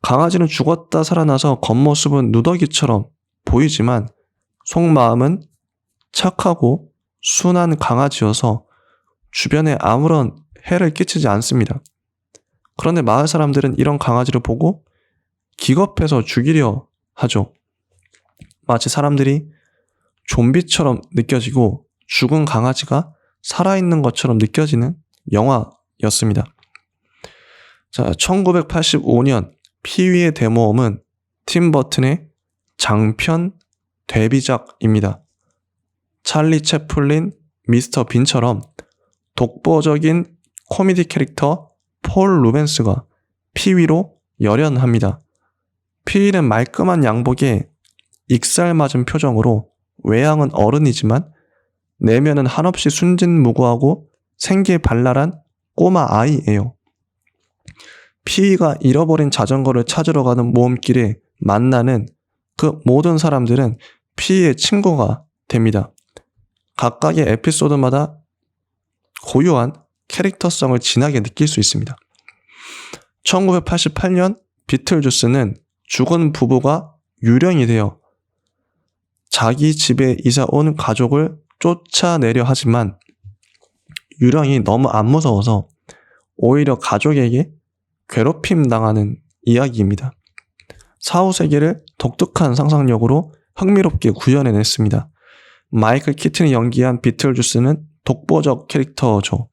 강아지는 죽었다 살아나서 겉모습은 누더기처럼 보이지만 속마음은 착하고 순한 강아지여서 주변에 아무런 해를 끼치지 않습니다. 그런데 마을 사람들은 이런 강아지를 보고 기겁해서 죽이려 하죠. 마치 사람들이 좀비처럼 느껴지고 죽은 강아지가 살아있는 것처럼 느껴지는 영화였습니다. 자, 1985년 피위의 대모험은 팀 버튼의 장편 데뷔작입니다. 찰리 채플린, 미스터 빈처럼 독보적인 코미디 캐릭터 폴 루벤스가 피위로 열연합니다. 피위는 말끔한 양복에 익살맞은 표정으로 외양은 어른이지만 내면은 한없이 순진무구하고 생기에 발랄한 꼬마 아이예요. 피위가 잃어버린 자전거를 찾으러 가는 모험길에 만나는 그 모든 사람들은 피위의 친구가 됩니다. 각각의 에피소드마다 고유한 캐릭터성을 진하게 느낄 수 있습니다. 1988년 비틀주스는 죽은 부부가 유령이 되어 자기 집에 이사 온 가족을 쫓아내려 하지만 유령이 너무 안 무서워서 오히려 가족에게 괴롭힘 당하는 이야기입니다. 사후세계를 독특한 상상력으로 흥미롭게 구현해냈습니다. 마이클 키튼이 연기한 비틀주스는 독보적 캐릭터죠.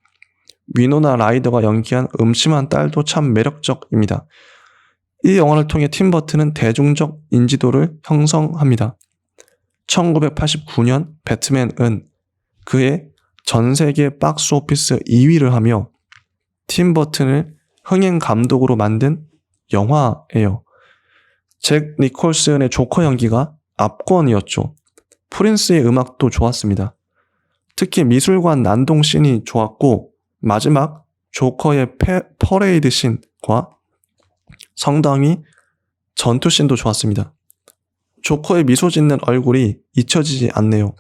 위노나 라이더가 연기한 음침한 딸도 참 매력적입니다. 이 영화를 통해 팀 버튼은 대중적 인지도를 형성합니다. 1989년 배트맨은 그의 전세계 박스오피스 2위를 하며 팀 버튼을 흥행 감독으로 만든 영화예요. 잭 니콜슨의 조커 연기가 압권이었죠. 프린스의 음악도 좋았습니다. 특히 미술관 난동 씬이 좋았고 마지막 조커의 퍼레이드 씬과 성당위 전투 씬도 좋았습니다. 조커의 미소 짓는 얼굴이 잊혀지지 않네요.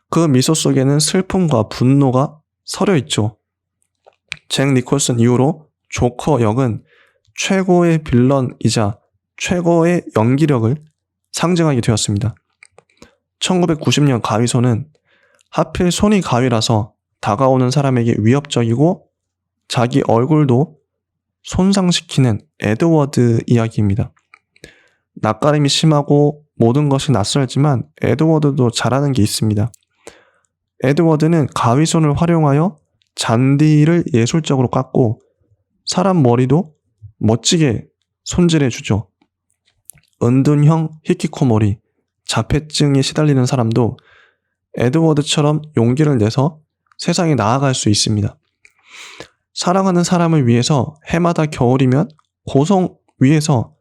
그 미소 속에는 슬픔과 분노가 서려 있죠. 잭 니콜슨 이후로 조커 역은 최고의 빌런이자 최고의 연기력을 상징하게 되었습니다. 1990년 가위손은 하필 손이 가위라서 다가오는 사람에게 위협적이고 자기 얼굴도 손상시키는 에드워드 이야기입니다. 낯가림이 심하고 모든 것이 낯설지만 에드워드도 잘하는 게 있습니다. 에드워드는 가위손을 활용하여 잔디를 예술적으로 깎고 사람 머리도 멋지게 손질해주죠. 은둔형 히키코모리, 자폐증에 시달리는 사람도 에드워드처럼 용기를 내서 세상에 나아갈 수 있습니다. 사랑하는 사람을 위해서 해마다 겨울이면 고성 위에서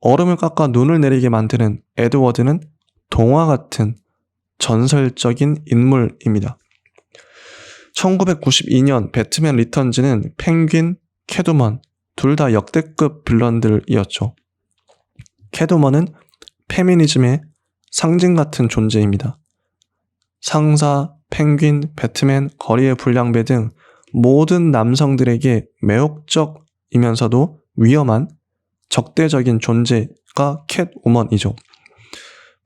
얼음을 깎아 눈을 내리게 만드는 에드워드는 동화 같은 전설적인 인물입니다. 1992년 배트맨 리턴즈는 펭귄, 캐두먼 둘 다 역대급 빌런들이었죠. 캐두먼은 페미니즘의 상징 같은 존재입니다. 상사, 펭귄, 배트맨, 거리의 불량배 등 모든 남성들에게 매혹적이면서도 위험한 적대적인 존재가 캣우먼이죠.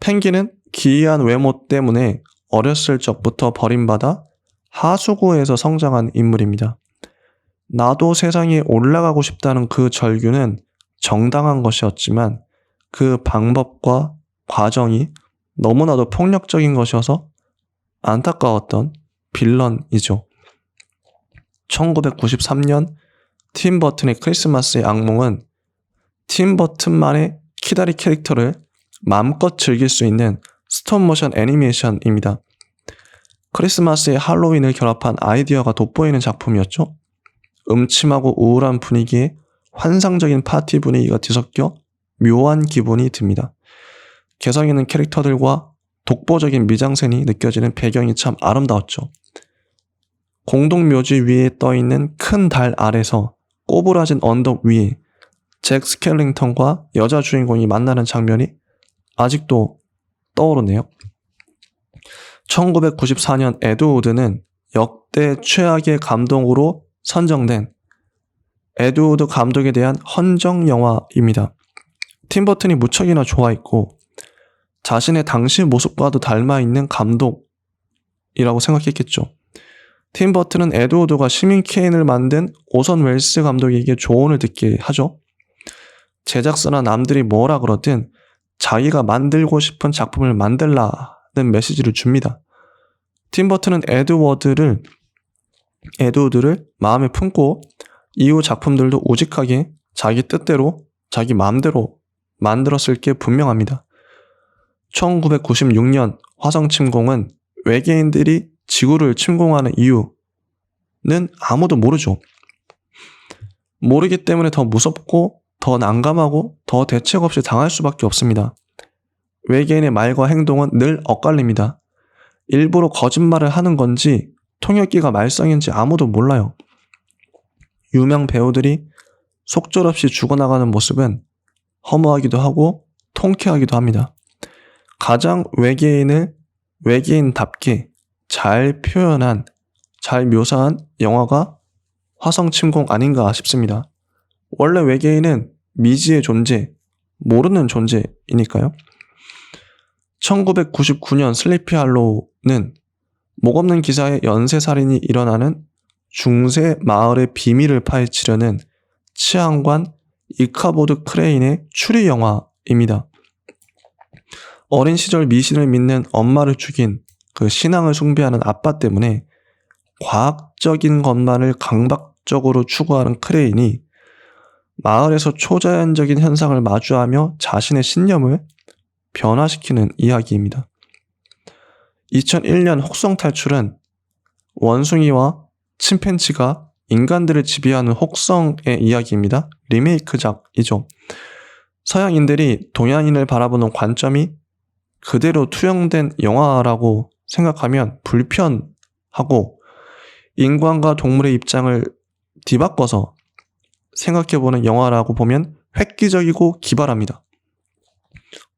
펭귄은 기이한 외모 때문에 어렸을 적부터 버림받아 하수구에서 성장한 인물입니다. 나도 세상에 올라가고 싶다는 그 절규는 정당한 것이었지만 그 방법과 과정이 너무나도 폭력적인 것이어서 안타까웠던 빌런이죠. 1993년 팀 버튼의 크리스마스의 악몽은 팀 버튼만의 키다리 캐릭터를 마음껏 즐길 수 있는 스톱모션 애니메이션입니다. 크리스마스의 할로윈을 결합한 아이디어가 돋보이는 작품이었죠. 음침하고 우울한 분위기에 환상적인 파티 분위기가 뒤섞여 묘한 기분이 듭니다. 개성 있는 캐릭터들과 독보적인 미장센이 느껴지는 배경이 참 아름다웠죠. 공동묘지 위에 떠있는 큰 달 아래서 꼬부라진 언덕 위에 잭 스켈링턴과 여자 주인공이 만나는 장면이 아직도 떠오르네요. 1994년 에드우드는 역대 최악의 감독으로 선정된 에드우드 감독에 대한 헌정 영화입니다. 팀 버튼이 무척이나 좋아했고 자신의 당시 모습과도 닮아있는 감독이라고 생각했겠죠. 팀 버튼은 에드우드가 시민 케인을 만든 오선 웰스 감독에게 조언을 듣게 하죠. 제작사나 남들이 뭐라 그러든 자기가 만들고 싶은 작품을 만들라는 메시지를 줍니다. 팀 버튼은 에드우드를 마음에 품고 이후 작품들도 우직하게 자기 뜻대로 자기 마음대로 만들었을 게 분명합니다. 1996년 화성 침공은 외계인들이 지구를 침공하는 이유는 아무도 모르죠. 모르기 때문에 더 무섭고 더 난감하고 더 대책 없이 당할 수밖에 없습니다. 외계인의 말과 행동은 늘 엇갈립니다. 일부러 거짓말을 하는 건지 통역기가 말썽인지 아무도 몰라요. 유명 배우들이 속절없이 죽어나가는 모습은 허무하기도 하고 통쾌하기도 합니다. 가장 외계인을 외계인답게 잘 표현한, 잘 묘사한 영화가 화성 침공 아닌가 싶습니다. 원래 외계인은 미지의 존재, 모르는 존재이니까요. 1999년 슬리피 할로우는 목없는 기사의 연쇄살인이 일어나는 중세 마을의 비밀을 파헤치려는 치안관 이카보드 크레인의 추리 영화입니다. 어린 시절 미신을 믿는 엄마를 죽인 그 신앙을 숭배하는 아빠 때문에 과학적인 것만을 강박적으로 추구하는 크레인이 마을에서 초자연적인 현상을 마주하며 자신의 신념을 변화시키는 이야기입니다. 2001년 혹성 탈출은 원숭이와 침팬지가 인간들을 지배하는 혹성의 이야기입니다. 리메이크작이죠. 서양인들이 동양인을 바라보는 관점이 그대로 투영된 영화라고 생각하면 불편하고 인간과 동물의 입장을 뒤바꿔서 생각해보는 영화라고 보면 획기적이고 기발합니다.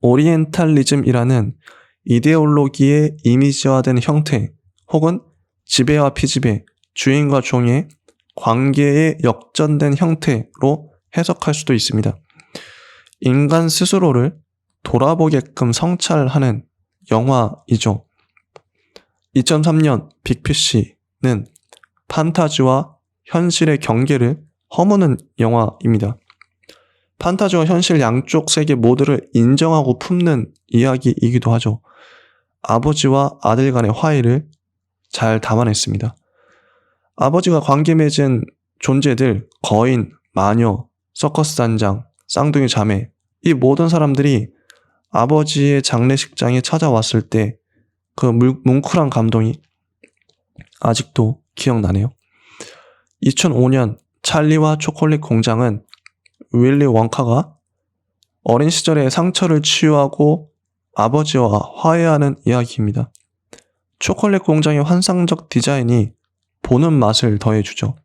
오리엔탈리즘이라는 이데올로기의 이미지화된 형태 혹은 지배와 피지배, 주인과 종의 관계의 역전된 형태로 해석할 수도 있습니다. 인간 스스로를 돌아보게끔 성찰하는 영화이죠. 2003년 빅피쉬는 판타지와 현실의 경계를 허무는 영화입니다. 판타지와 현실 양쪽 세계 모두를 인정하고 품는 이야기이기도 하죠. 아버지와 아들 간의 화해를 잘 담아냈습니다. 아버지가 관계 맺은 존재들, 거인, 마녀, 서커스 단장, 쌍둥이 자매, 이 모든 사람들이 아버지의 장례식장에 찾아왔을 때 그 뭉클한 감동이 아직도 기억나네요. 2005년 찰리와 초콜릿 공장은 윌리 원카가 어린 시절의 상처를 치유하고 아버지와 화해하는 이야기입니다. 초콜릿 공장의 환상적 디자인이 보는 맛을 더해주죠.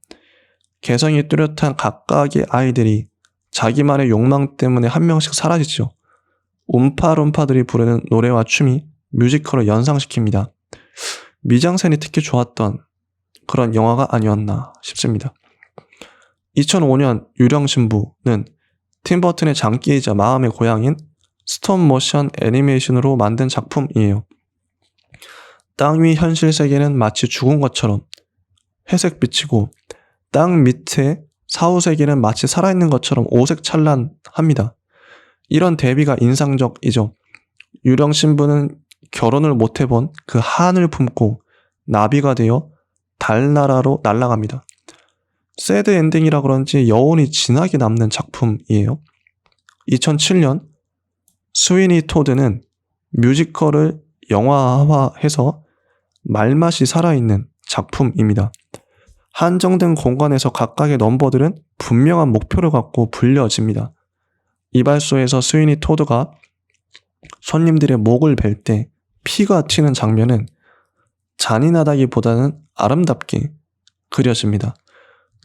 개성이 뚜렷한 각각의 아이들이 자기만의 욕망 때문에 한 명씩 사라지죠. 움파룸파들이 부르는 노래와 춤이 뮤지컬을 연상시킵니다. 미장센이 특히 좋았던 그런 영화가 아니었나 싶습니다. 2005년 유령신부는 팀버튼의 장기이자 마음의 고향인 스톱모션 애니메이션으로 만든 작품이에요. 땅 위 현실 세계는 마치 죽은 것처럼 회색빛이고 땅 밑에 사후 세계는 마치 살아있는 것처럼 오색찬란합니다. 이런 대비가 인상적이죠. 유령신부는 결혼을 못 해본 그 한을 품고 나비가 되어 달나라로 날아갑니다. 새드 엔딩이라 그런지 여운이 진하게 남는 작품이에요. 2007년 스위니 토드는 뮤지컬을 영화화해서 말맛이 살아있는 작품입니다. 한정된 공간에서 각각의 넘버들은 분명한 목표를 갖고 불려집니다. 이발소에서 스위니 토드가 손님들의 목을 벨 때 피가 튀는 장면은 잔인하다기보다는 아름답게 그려집니다.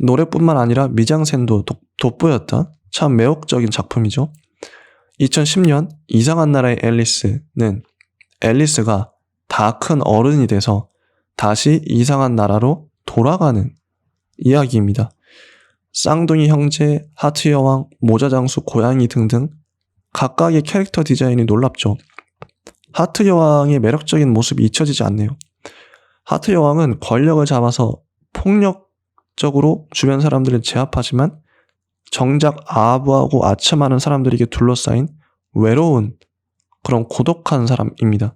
노래뿐만 아니라 미장센도 돋보였던 참 매혹적인 작품이죠. 2010년 이상한 나라의 앨리스는 앨리스가 다 큰 어른이 돼서 다시 이상한 나라로 돌아가는 이야기입니다. 쌍둥이 형제, 하트 여왕, 모자 장수, 고양이 등등 각각의 캐릭터 디자인이 놀랍죠. 하트 여왕의 매력적인 모습이 잊혀지지 않네요. 하트 여왕은 권력을 잡아서 폭력적으로 주변 사람들을 제압하지만 정작 아부하고 아첨하는 사람들에게 둘러싸인 외로운 그런 고독한 사람입니다.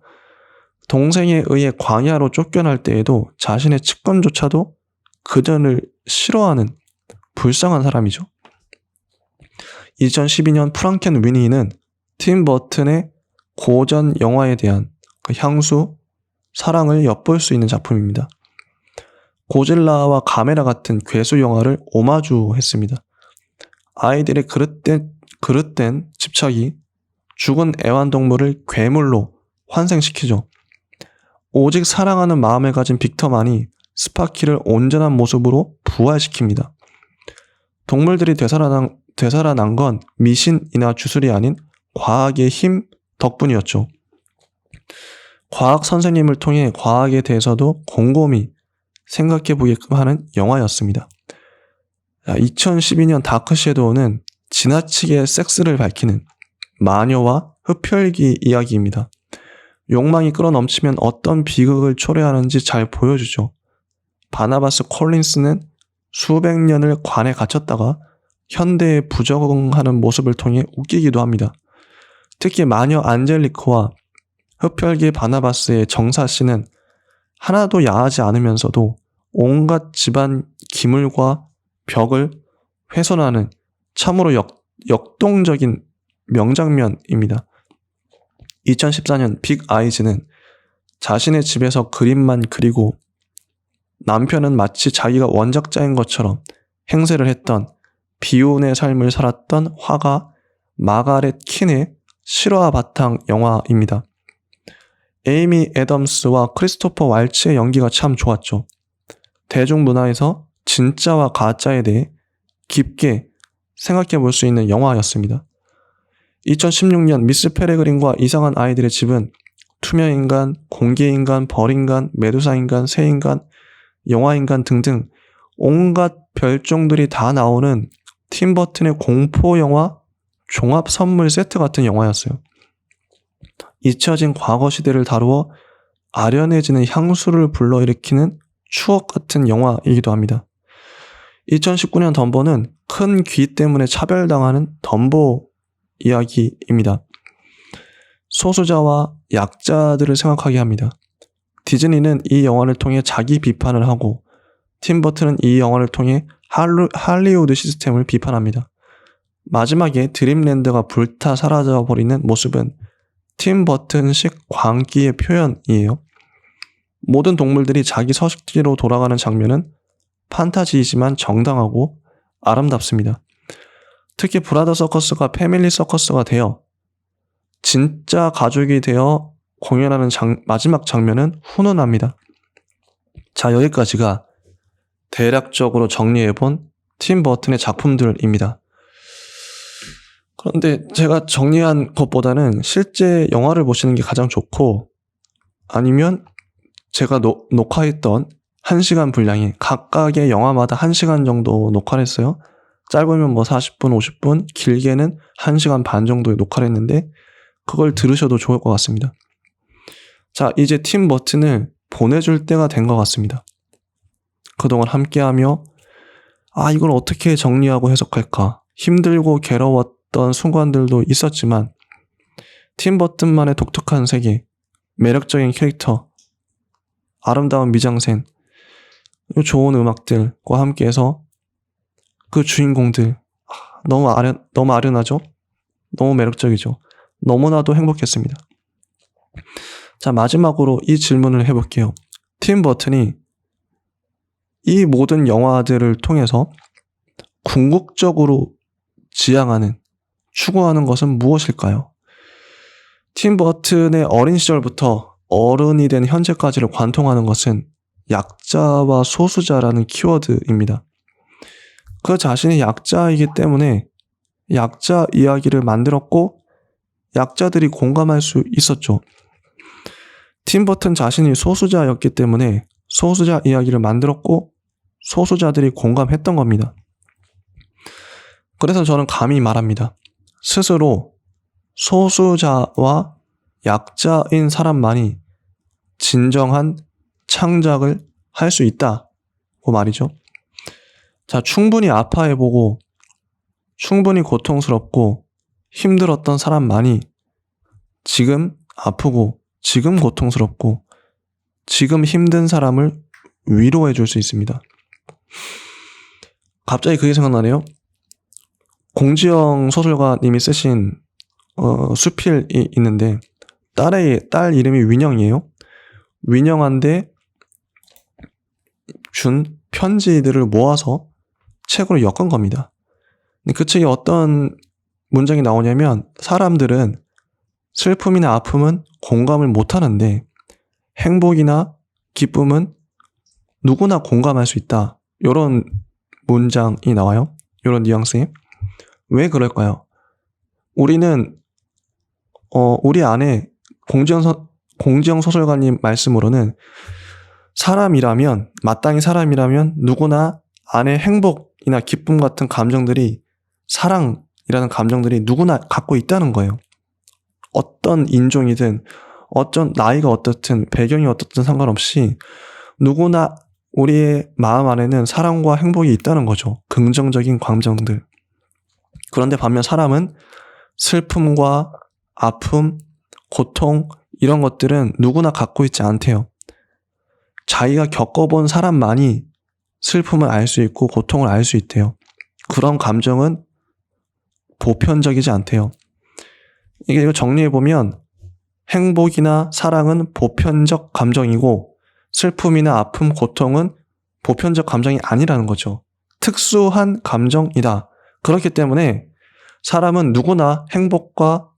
동생에 의해 광야로 쫓겨날 때에도 자신의 측근조차도 그들을 싫어하는 불쌍한 사람이죠. 2012년 프랑켄 위니는 팀 버튼의 고전 영화에 대한 그 향수, 사랑을 엿볼 수 있는 작품입니다. 고질라와 가메라 같은 괴수 영화를 오마주했습니다. 아이들의 그릇된 집착이 죽은 애완동물을 괴물로 환생시키죠. 오직 사랑하는 마음을 가진 빅터만이 스파키를 온전한 모습으로 부활시킵니다. 동물들이 되살아난 건 미신이나 주술이 아닌 과학의 힘 덕분이었죠. 과학 선생님을 통해 과학에 대해서도 곰곰이 생각해 보게끔 하는 영화였습니다. 2012년 다크 섀도우는 지나치게 섹스를 밝히는 마녀와 흡혈귀 이야기입니다. 욕망이 끌어넘치면 어떤 비극을 초래하는지 잘 보여주죠. 바나바스 콜린스는 수백 년을 관에 갇혔다가 현대에 부적응하는 모습을 통해 웃기기도 합니다. 특히 마녀 안젤리크와 흡혈귀 바나바스의 정사 씨는 하나도 야하지 않으면서도 온갖 집안 기물과 벽을 훼손하는 참으로 역동적인 명장면입니다. 2014년 빅 아이즈는 자신의 집에서 그림만 그리고 남편은 마치 자기가 원작자인 것처럼 행세를 했던 비운의 삶을 살았던 화가 마가렛 킨의 실화 바탕 영화입니다. 에이미 애덤스와 크리스토퍼 왈츠의 연기가 참 좋았죠. 대중문화에서 진짜와 가짜에 대해 깊게 생각해 볼 수 있는 영화였습니다. 2016년 미스 페레그린과 이상한 아이들의 집은 투명인간, 공개인간, 벌인간, 메두사인간, 새인간, 영화인간 등등 온갖 별종들이 다 나오는 팀 버튼의 공포영화 종합 선물 세트 같은 영화였어요. 잊혀진 과거 시대를 다루어 아련해지는 향수를 불러일으키는 추억 같은 영화이기도 합니다. 2019년 덤보는 큰 귀 때문에 차별당하는 덤보 이야기입니다. 소수자와 약자들을 생각하게 합니다. 디즈니는 이 영화를 통해 자기 비판을 하고 팀 버튼은 이 영화를 통해 할리우드 시스템을 비판합니다. 마지막에 드림랜드가 불타 사라져버리는 모습은 팀 버튼식 광기의 표현이에요. 모든 동물들이 자기 서식지로 돌아가는 장면은 판타지이지만 정당하고 아름답습니다. 특히 브라더 서커스가 패밀리 서커스가 되어 진짜 가족이 되어 공연하는 마지막 장면은 훈훈합니다. 자, 여기까지가 대략적으로 정리해본 팀 버튼의 작품들입니다. 그런데 제가 정리한 것보다는 실제 영화를 보시는 게 가장 좋고, 아니면 제가 녹화했던 1시간 분량이 각각의 영화마다 1시간 정도 녹화를 했어요. 짧으면 40분, 50분, 길게는 1시간 반 정도의 녹화를 했는데 그걸 들으셔도 좋을 것 같습니다. 자, 이제 팀 버튼을 보내줄 때가 된 것 같습니다. 그동안 함께하며 이걸 어떻게 정리하고 해석할까 힘들고 괴로웠던 순간들도 있었지만 팀 버튼만의 독특한 세계, 매력적인 캐릭터, 아름다운 미장센, 좋은 음악들과 함께해서 그 주인공들 너무 아련하죠? 너무 매력적이죠? 너무나도 행복했습니다. 자, 마지막으로 이 질문을 해볼게요. 팀 버튼이 이 모든 영화들을 통해서 궁극적으로 지향하는, 추구하는 것은 무엇일까요? 팀 버튼의 어린 시절부터 어른이 된 현재까지를 관통하는 것은 약자와 소수자라는 키워드입니다. 그 자신이 약자이기 때문에 약자 이야기를 만들었고 약자들이 공감할 수 있었죠. 팀 버튼 자신이 소수자였기 때문에 소수자 이야기를 만들었고 소수자들이 공감했던 겁니다. 그래서 저는 감히 말합니다. 스스로 소수자와 약자인 사람만이 진정한 창작을 할 수 있다고 말이죠. 자, 충분히 아파해보고 충분히 고통스럽고 힘들었던 사람만이 지금 아프고 지금 고통스럽고 지금 힘든 사람을 위로해 줄 수 있습니다. 갑자기 그게 생각나네요. 공지영 소설가님이 쓰신 수필이 있는데 딸 이름이 윈영이에요. 윈영한테 준 편지들을 모아서 책으로 엮은 겁니다. 그 책에 어떤 문장이 나오냐면 사람들은 슬픔이나 아픔은 공감을 못하는데 행복이나 기쁨은 누구나 공감할 수 있다. 이런 문장이 나와요. 이런 뉘앙스에. 왜 그럴까요? 우리는 우리 안에 공지영 소설가님 말씀으로는 마땅히 사람이라면 누구나 안에 행복이나 기쁨 같은 감정들이 사랑이라는 감정들이 누구나 갖고 있다는 거예요. 어떤 인종이든 어떤 나이가 어떻든 배경이 어떻든 상관없이 누구나 우리의 마음 안에는 사랑과 행복이 있다는 거죠. 긍정적인 감정들. 그런데 반면 사람은 슬픔과 아픔, 고통 이런 것들은 누구나 갖고 있지 않대요. 자기가 겪어본 사람만이 슬픔을 알 수 있고 고통을 알 수 있대요. 그런 감정은 보편적이지 않대요. 이거 정리해보면 행복이나 사랑은 보편적 감정이고 슬픔이나 아픔, 고통은 보편적 감정이 아니라는 거죠. 특수한 감정이다. 그렇기 때문에 사람은 누구나 행복과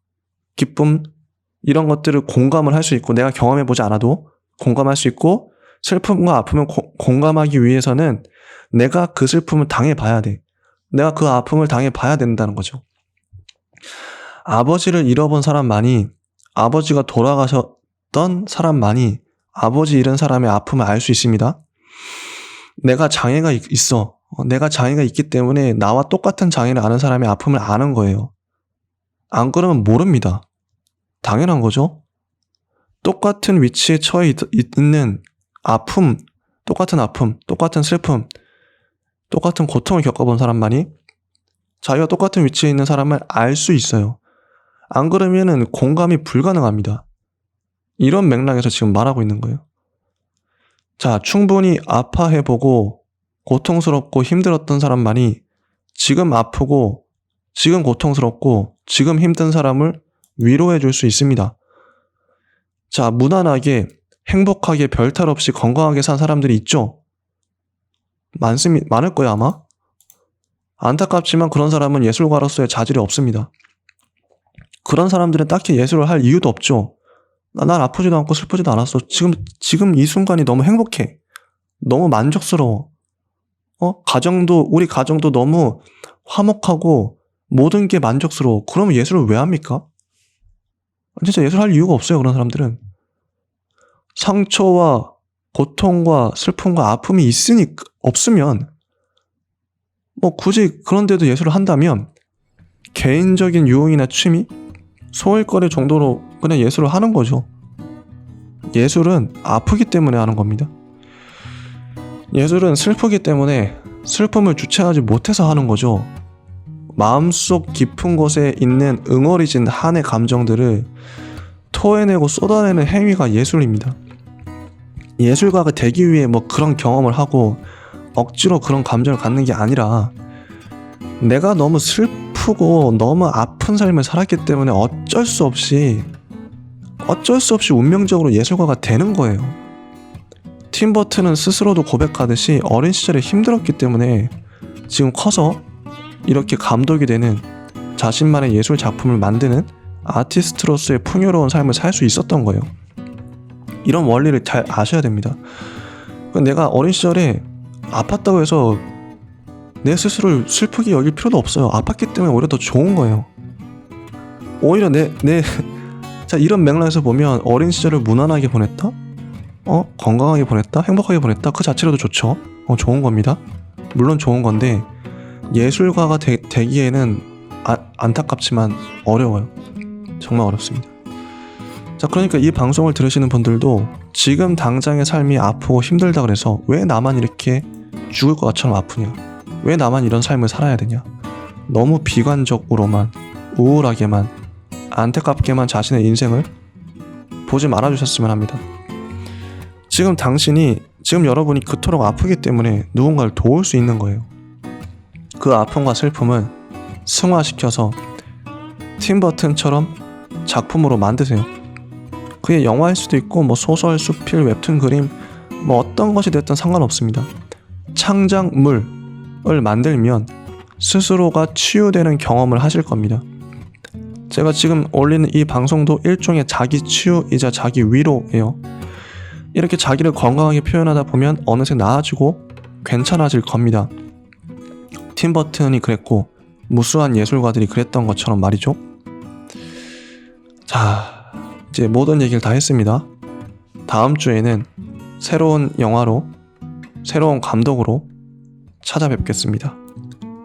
기쁨 이런 것들을 공감을 할 수 있고 내가 경험해보지 않아도 공감할 수 있고 슬픔과 아픔을 공감하기 위해서는 내가 그 슬픔을 당해봐야 돼. 내가 그 아픔을 당해봐야 된다는 거죠. 아버지를 잃어본 사람만이 아버지가 돌아가셨던 사람만이 아버지 잃은 사람의 아픔을 알 수 있습니다. 내가 장애가 있어. 내가 장애가 있기 때문에 나와 똑같은 장애를 아는 사람의 아픔을 아는 거예요. 안 그러면 모릅니다. 당연한 거죠. 똑같은 위치에 처해 있는 아픔, 똑같은 슬픔, 똑같은 고통을 겪어본 사람만이 자기가 똑같은 위치에 있는 사람을 알 수 있어요. 안 그러면은 공감이 불가능합니다. 이런 맥락에서 지금 말하고 있는 거예요. 자, 충분히 아파해보고 고통스럽고 힘들었던 사람만이 지금 아프고 지금 고통스럽고 지금 힘든 사람을 위로해 줄 수 있습니다. 자, 무난하게 행복하게 별탈 없이 건강하게 산 사람들이 있죠? 많을 거예요, 아마. 안타깝지만 그런 사람은 예술가로서의 자질이 없습니다. 그런 사람들은 딱히 예술을 할 이유도 없죠. 난 아프지도 않고 슬프지도 않았어. 지금 이 순간이 너무 행복해. 너무 만족스러워. 우리 가정도 너무 화목하고 모든 게 만족스러워. 그러면 예술을 왜 합니까? 진짜 예술할 이유가 없어요, 그런 사람들은. 상처와 고통과 슬픔과 아픔이 없으면 굳이 그런데도 예술을 한다면 개인적인 유흥이나 취미, 소일거리 정도로 그냥 예술을 하는 거죠. 예술은 아프기 때문에 하는 겁니다. 예술은 슬프기 때문에 슬픔을 주체하지 못해서 하는 거죠. 마음속 깊은 곳에 있는 응어리진 한의 감정들을 토해내고 쏟아내는 행위가 예술입니다. 예술가가 되기 위해 그런 경험을 하고 억지로 그런 감정을 갖는 게 아니라 내가 너무 슬프고 너무 아픈 삶을 살았기 때문에 어쩔 수 없이 운명적으로 예술가가 되는 거예요. 팀 버튼은 스스로도 고백하듯이 어린 시절에 힘들었기 때문에 지금 커서 이렇게 감독이 되는 자신만의 예술 작품을 만드는 아티스트로서의 풍요로운 삶을 살 수 있었던 거예요. 이런 원리를 잘 아셔야 됩니다. 내가 어린 시절에 아팠다고 해서 내 스스로를 슬프게 여길 필요도 없어요. 아팠기 때문에 오히려 더 좋은 거예요. 오히려 내 자, 이런 맥락에서 보면 어린 시절을 무난하게 보냈다? 건강하게 보냈다? 행복하게 보냈다? 그 자체로도 좋죠. 좋은 겁니다. 물론 좋은 건데 예술가가 되기에는 안타깝지만 어려워요. 정말 어렵습니다. 자, 그러니까 이 방송을 들으시는 분들도 지금 당장의 삶이 아프고 힘들다 그래서 왜 나만 이렇게 죽을 것처럼 아프냐, 왜 나만 이런 삶을 살아야 되냐, 너무 비관적으로만, 우울하게만, 안타깝게만 자신의 인생을 보지 말아주셨으면 합니다. 지금 여러분이 그토록 아프기 때문에 누군가를 도울 수 있는 거예요. 그 아픔과 슬픔을 승화시켜서 팀 버튼처럼 작품으로 만드세요. 그게 영화일 수도 있고 소설, 수필, 웹툰, 그림 어떤 것이 됐든 상관없습니다. 창작물을 만들면 스스로가 치유되는 경험을 하실 겁니다. 제가 지금 올리는 이 방송도 일종의 자기 치유이자 자기 위로예요. 이렇게 자기를 건강하게 표현하다 보면 어느새 나아지고 괜찮아질 겁니다. 팀 버튼이 그랬고 무수한 예술가들이 그랬던 것처럼 말이죠. 자, 이제 모든 얘기를 다 했습니다. 다음 주에는 새로운 영화로, 새로운 감독으로 찾아뵙겠습니다.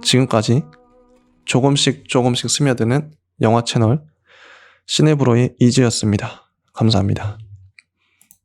지금까지 조금씩 스며드는 영화 채널 시네브로의 이지였습니다. 감사합니다.